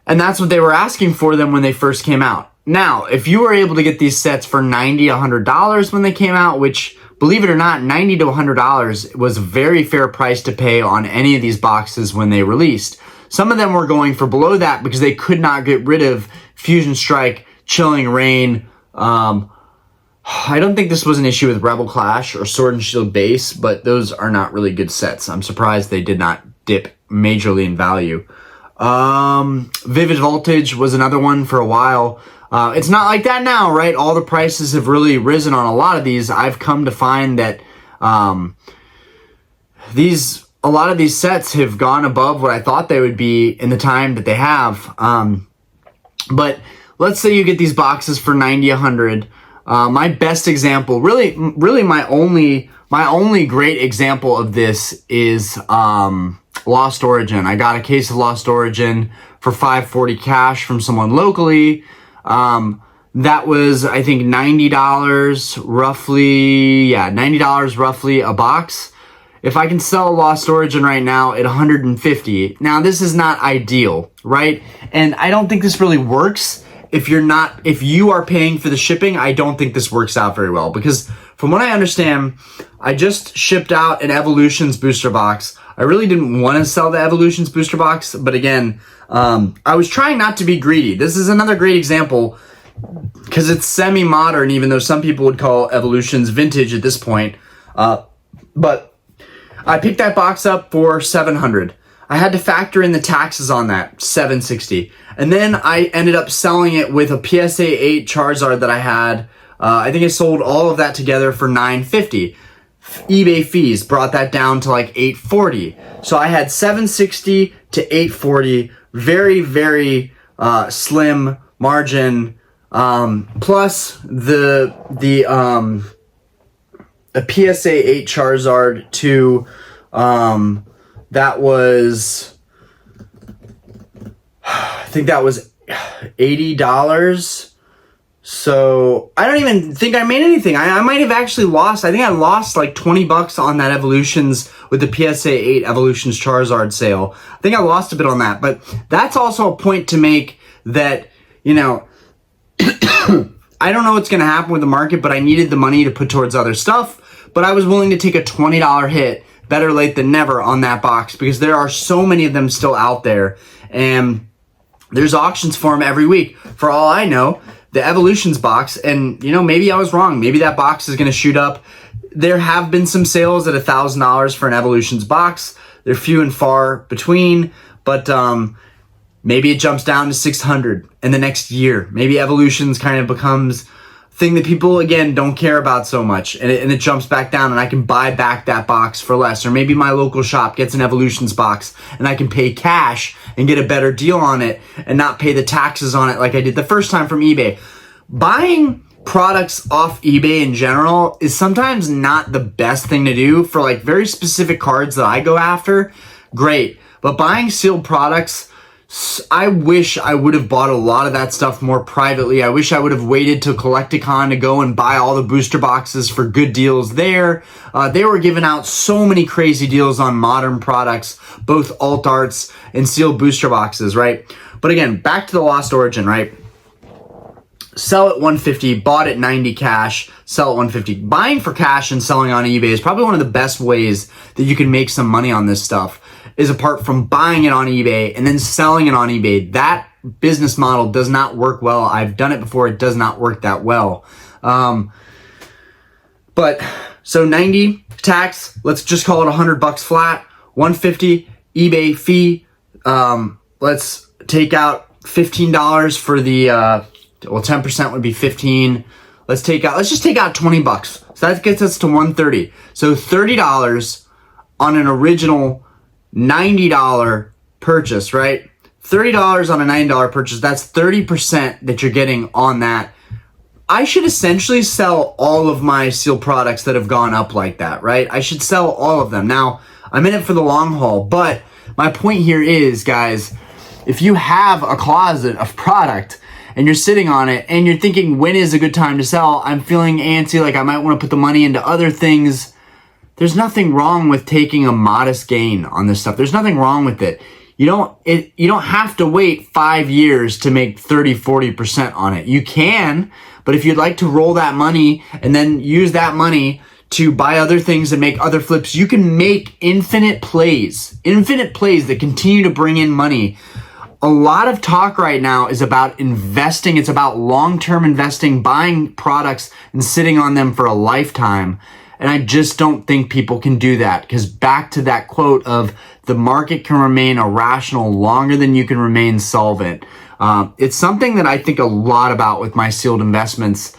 that's what they were asking for them when they first came out. Now, if you were able to get these sets for $90, $100 when they came out, which, believe it or not, $90 to $100 was a very fair price to pay on any of these boxes when they released. Some of them were going for below that because they could not get rid of Fusion Strike, Chilling Reign. I don't think this was an issue with Rebel Clash or Sword and Shield Base, but those are not really good sets. I'm surprised they did not dip majorly in value. Vivid Voltage was another one for a while. It's not like that now, right? All the prices have really risen on a lot of these. I've come to find that a lot of these sets have gone above what I thought they would be in the time that they have. But let's say you get these boxes for $90, $100. My best example, really my only great example of this is Lost Origin. I got a case of Lost Origin for $5.40 cash from someone locally. That was, I think, $90 roughly. Yeah, $90 roughly a box. If I can sell Lost Origin right now at $150, now this is not ideal, right? And I don't think this really works. If you are paying for the shipping, I don't think this works out very well, because from what I understand, I just shipped out an Evolutions booster box. I really didn't want to sell the Evolutions booster box, but again, I was trying not to be greedy. This is another great example because it's semi-modern, even though some people would call Evolutions vintage at this point. But I picked that box up for $700. I had to factor in the taxes on that, $760. And then I ended up selling it with a PSA 8 Charizard that I had. I think I sold all of that together for $950. eBay fees brought that down to like $840. So I had $760 to $840. Very, very slim margin. Plus the PSA 8 Charizard to that was think that was $80. So I don't even think I made anything. I might have actually lost. I think I lost like $20 on that Evolutions with the PSA 8 Evolutions Charizard sale. I think I lost a bit on that, but that's also a point to make that, you know, I don't know what's going to happen with the market, but I needed the money to put towards other stuff, but I was willing to take a $20 hit, better late than never, on that box, because there are so many of them still out there, and there's auctions for them every week. For all I know, the Evolutions box, and you know, maybe I was wrong. Maybe that box is going to shoot up. There have been some sales at $1,000 for an Evolutions box. They're few and far between, but maybe it jumps down to $600 in the next year. Maybe Evolutions kind of becomes a thing that people, again, don't care about so much, and it jumps back down, and I can buy back that box for less. Or maybe my local shop gets an Evolutions box, and I can pay cash and get a better deal on it and not pay the taxes on it like I did the first time from eBay. Buying products off eBay in general is sometimes not the best thing to do for like very specific cards that I go after. Great. But buying sealed products, I wish I would have bought a lot of that stuff more privately. I wish I would have waited till Collecticon to go and buy all the booster boxes for good deals there. They were giving out so many crazy deals on modern products, both alt arts and sealed booster boxes, right? But again, back to the Lost Origin, right? Sell at 150, bought at 90 cash, sell at 150. Buying for cash and selling on eBay is probably one of the best ways that you can make some money on this stuff, is apart from buying it on eBay and then selling it on eBay. That business model does not work well. I've done it before. It does not work that well. But so 90 tax, let's just call it $100 flat, 150 eBay fee. Let's take out $15 for the, well, 10% would be 15. Let's just take out $20. So that gets us to 130. So $30 on an original $90 purchase, right? $30 on a $90 purchase, that's 30% that you're getting on that. I should essentially sell all of my sealed products that have gone up like that, right? I should sell all of them. Now, I'm in it for the long haul, but my point here is, guys, if you have a closet of product and you're sitting on it and you're thinking, when is a good time to sell? I'm feeling antsy, like I might want to put the money into other things. There's nothing wrong with taking a modest gain on this stuff. There's nothing wrong with it. You don't have to wait 5 years to make 30, 40% on it. You can, but if you'd like to roll that money and then use that money to buy other things and make other flips, you can make infinite plays that continue to bring in money. A lot of talk right now is about investing. It's about long-term investing, buying products and sitting on them for a lifetime. And I just don't think people can do that, because back to that quote of the market can remain irrational longer than you can remain solvent. It's something that I think a lot about with my sealed investments.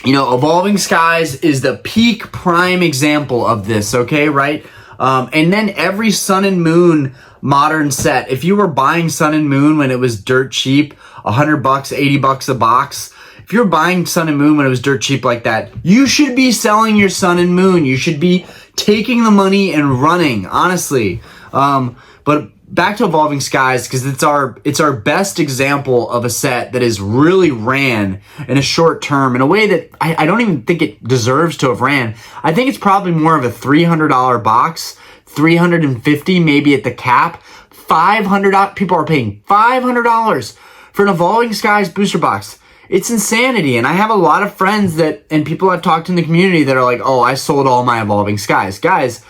Evolving Skies is the peak prime example of this, okay, right? And then every Sun and Moon modern set, if you were buying Sun and Moon when it was dirt cheap, $100, $80 a box, if you're buying Sun and Moon when it was dirt cheap like that, you should be selling your Sun and Moon. You should be taking the money and running, honestly. But back to Evolving Skies, because it's our best example of a set that is really ran in a short term in a way that I don't even think it deserves to have ran. I think it's probably more of a $300 box, $350 maybe at the cap. $500 people are paying $500 for an Evolving Skies booster box. It's insanity. And I have a lot of friends and people I've talked to in the community that are like, oh, I sold all my Evolving Skies. Guys,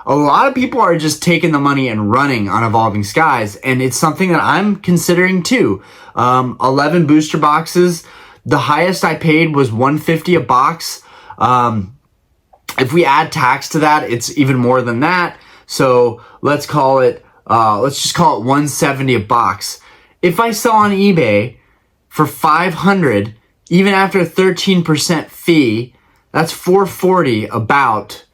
a lot of people are just taking the money and running on Evolving Skies, and it's something that I'm considering too. 11 booster boxes. The highest I paid was $150 a box. If we add tax to that, it's even more than that. So let's just call it $170 a box. If I sell on eBay for $500, even after a 13% fee, that's $440 about.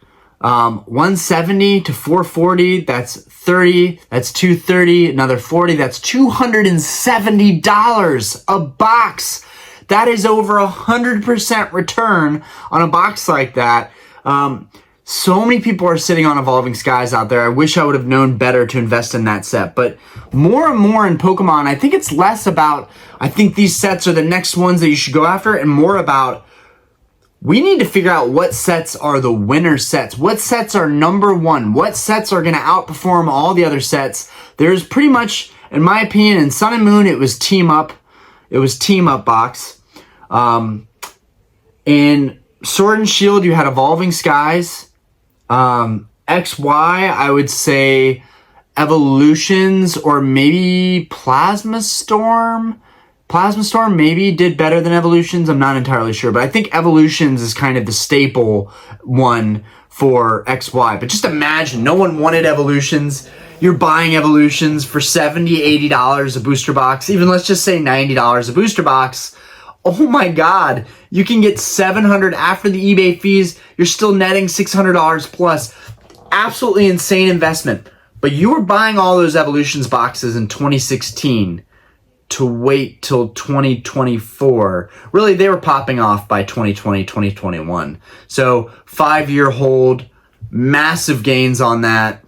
170 to 440, that's 30, that's 230, another 40, that's $270 a box. That is over 100% return on a box like that. So many people are sitting on Evolving Skies out there. I wish I would have known better to invest in that set. But more and more in Pokemon, I think it's less about, I think these sets are the next ones that you should go after, and more about, we need to figure out what sets are the winner sets. What sets are number one? What sets are going to outperform all the other sets? There's pretty much, in my opinion, in Sun and Moon, it was Team Up. It was Team Up box. In Sword and Shield, you had Evolving Skies. XY, I would say Evolutions or maybe Plasma Storm. Plasma Storm maybe did better than Evolutions. I'm not entirely sure, but I think Evolutions is kind of the staple one for XY. But just imagine, no one wanted Evolutions. You're buying Evolutions for $70, $80 a booster box. Even let's just say $90 a booster box. Oh my God, you can get $700 after the eBay fees. You're still netting $600 plus. Absolutely insane investment. But you were buying all those Evolutions boxes in 2016 to wait till 2024. Really, they were popping off by 2020, 2021. So 5-year hold, massive gains on that.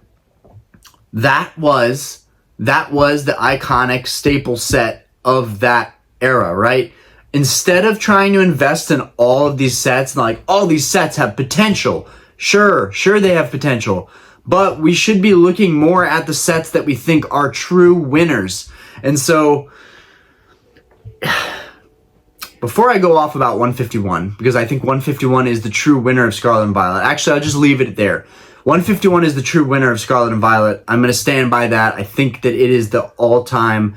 That was the iconic staple set of that era, right? Instead of trying to invest in all of these sets, and like, all these sets have potential. Sure, they have potential. But we should be looking more at the sets that we think are true winners. And so, before I go off about 151, because I think 151 is the true winner of Scarlet and Violet. Actually, I'll just leave it there. 151 is the true winner of Scarlet and Violet. I'm going to stand by that. I think that it is the all-time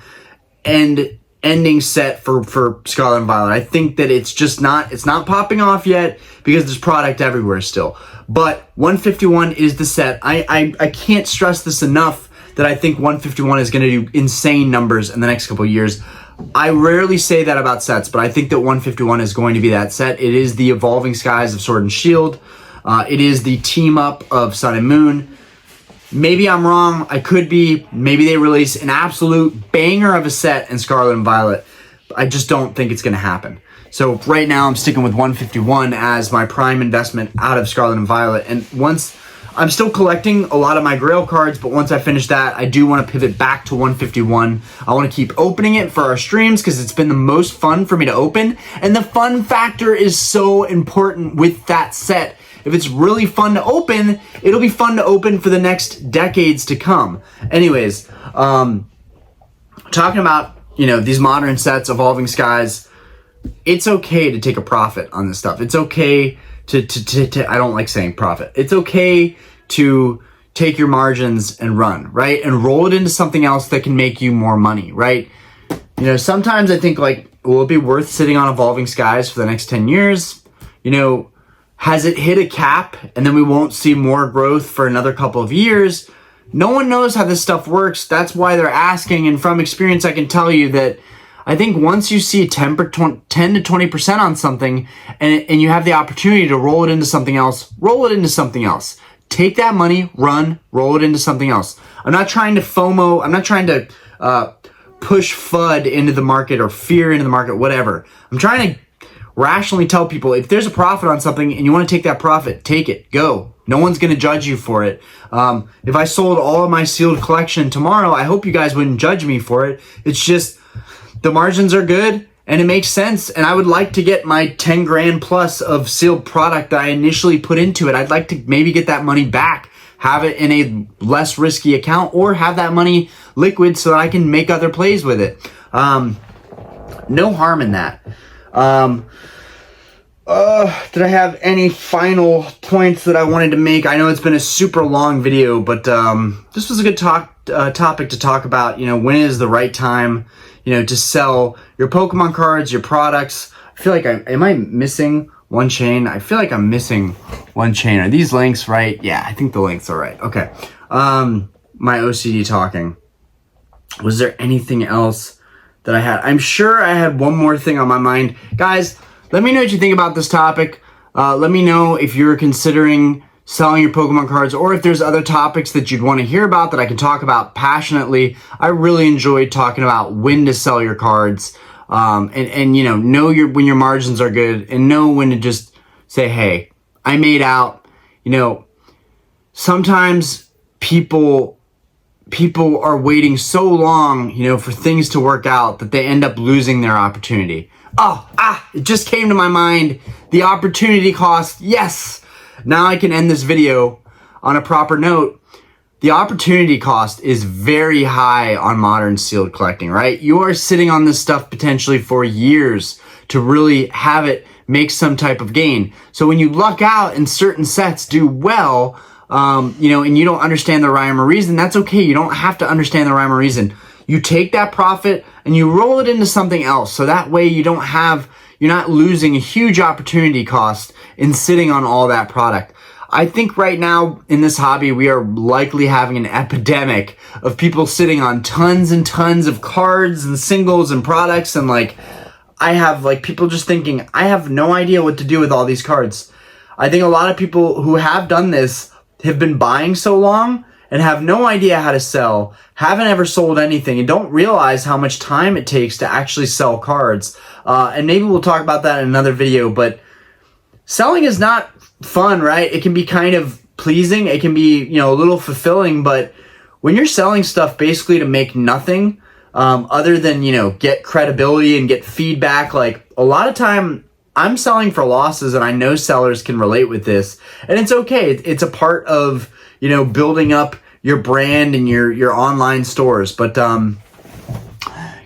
ending set for Scarlet and Violet. I think that it's not popping off yet because there's product everywhere still. But 151 is the set. I can't stress this enough that I think 151 is going to do insane numbers in the next couple of years. I rarely say that about sets, but I think that 151 is going to be that set. It is the Evolving Skies of Sword and Shield. It is the Team Up of Sun and Moon. Maybe I'm wrong. I could be. Maybe they release an absolute banger of a set in Scarlet and Violet. I just don't think it's going to happen. So right now I'm sticking with 151 as my prime investment out of Scarlet and Violet. And once, I'm still collecting a lot of my Grail cards, but once I finish that, I do want to pivot back to 151. I want to keep opening it for our streams because it's been the most fun for me to open. And the fun factor is so important with that set. If it's really fun to open, it'll be fun to open for the next decades to come. Anyways, talking about, these modern sets, Evolving Skies, it's okay to take a profit on this stuff. It's okay to I don't like saying profit. It's okay to take your margins and run, right? And roll it into something else that can make you more money, right? Sometimes I think will it be worth sitting on Evolving Skies for the next 10 years? Has it hit a cap and then we won't see more growth for another couple of years? No one knows how this stuff works. That's why they're asking. And from experience, I can tell you that I think once you see 10 to 20% on something and you have the opportunity to roll it into something else, roll it into something else. Take that money, run, roll it into something else. I'm not trying to FOMO. I'm not trying to push FUD into the market or fear into the market, whatever. I'm trying to rationally tell people, if there's a profit on something and you want to take that profit, take it, go. No one's going to judge you for it. If I sold all of my sealed collection tomorrow, I hope you guys wouldn't judge me for it. It's just the margins are good and it makes sense. And I would like to get my 10 grand plus of sealed product that I initially put into it. I'd like to maybe get that money back, have it in a less risky account, or have that money liquid so that I can make other plays with it. No harm in that. Did I have any final points that I wanted to make? I know it's been a super long video, but this was a good topic to talk about. When is the right time, to sell your Pokemon cards, your products. I feel like am I missing one chain? I feel like I'm missing one chain. Are these links right? Yeah, I think the links are right. Okay. My OCD talking. Was there anything else that I had? I'm sure I had one more thing on my mind. Guys, let me know what you think about this topic. Let me know if you're considering selling your Pokemon cards or if there's other topics that you'd want to hear about that I can talk about passionately. I really enjoyed talking about when to sell your cards and know when your margins are good and know when to just say, hey, I made out. sometimes people are waiting so long, you know, for things to work out that they end up losing their opportunity. It just came to my mind. The opportunity cost. Yes. Now I can end this video on a proper note. The opportunity cost is very high on modern sealed collecting, right? You are sitting on this stuff potentially for years to really have it make some type of gain. So when you luck out and certain sets do well, you know, and you don't understand the rhyme or reason, that's okay. You don't have to understand the rhyme or reason. You take that profit and you roll it into something else. So that way you're not losing a huge opportunity cost in sitting on all that product. I think right now in this hobby, we are likely having an epidemic of people sitting on tons and tons of cards and singles and products. And like, I have like people just thinking, I have no idea what to do with all these cards. I think a lot of people who have done this have been buying so long and have no idea how to sell, haven't ever sold anything, and don't realize how much time it takes to actually sell cards. And maybe we'll talk about that in another video, but selling is not fun, right? It can be kind of pleasing. It can be, you know, a little fulfilling, but when you're selling stuff basically to make nothing, other than, you know, get credibility and get feedback, like a lot of time I'm selling for losses, and I know sellers can relate with this, and it's okay. It's a part of, you know, building up your brand and your online stores. But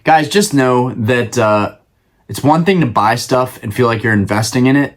guys, just know that it's one thing to buy stuff and feel like you're investing in it.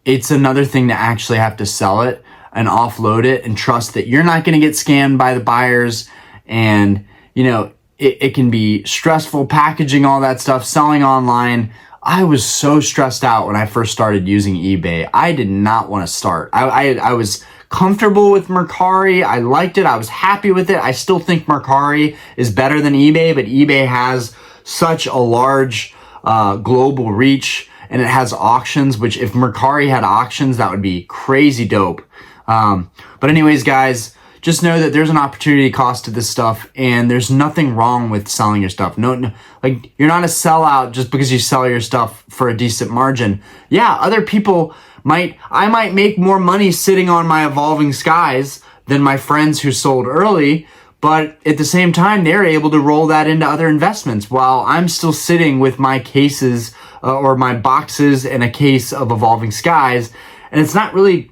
It's another thing to actually have to sell it and offload it and trust that you're not going to get scammed by the buyers. And, you know, it can be stressful packaging all that stuff, selling online. I was so stressed out when I first started using eBay. I did not want to start. I was comfortable with Mercari. I liked it. I was happy with it. I still think Mercari is better than eBay, but eBay has such a large global reach, and it has auctions, which if Mercari had auctions, that would be crazy dope. But anyways, guys, just know that there's an opportunity cost to this stuff, and there's nothing wrong with selling your stuff. No, like, you're not a sellout just because you sell your stuff for a decent margin. Yeah, other people I might make more money sitting on my Evolving Skies than my friends who sold early, but at the same time, they're able to roll that into other investments while I'm still sitting with my cases or my boxes and a case of Evolving Skies, and it's not really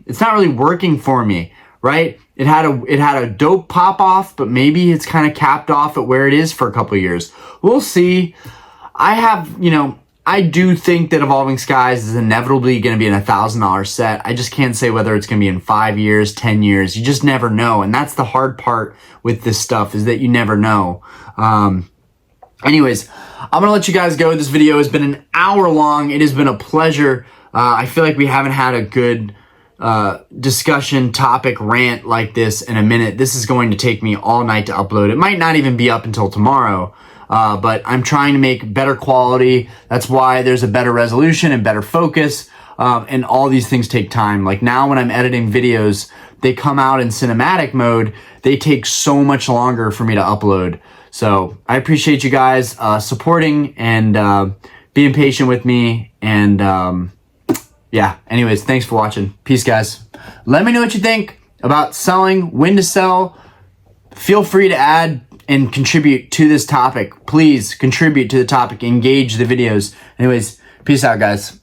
working for me, right? It had a dope pop off, but maybe it's kind of capped off at where it is for a couple of years. We'll see. I do think that Evolving Skies is inevitably going to be in $1,000 set. I just can't say whether it's going to be in 5 years, 10 years. You just never know. And that's the hard part with this stuff, is that you never know. Anyways, I'm going to let you guys go. This video has been an hour long. It has been a pleasure. I feel like we haven't had a good discussion topic rant like this in a minute. This is going to take me all night to upload. It might not even be up until tomorrow. But I'm trying to make better quality. That's why there's a better resolution and better focus. And all these things take time. Like now when I'm editing videos, they come out in cinematic mode. They take so much longer for me to upload. So I appreciate you guys supporting and being patient with me. And yeah, anyways, thanks for watching. Peace, guys. Let me know what you think about selling, when to sell. Feel free to add and contribute to this topic. Please contribute to the topic. Engage the videos. Anyways, peace out, guys.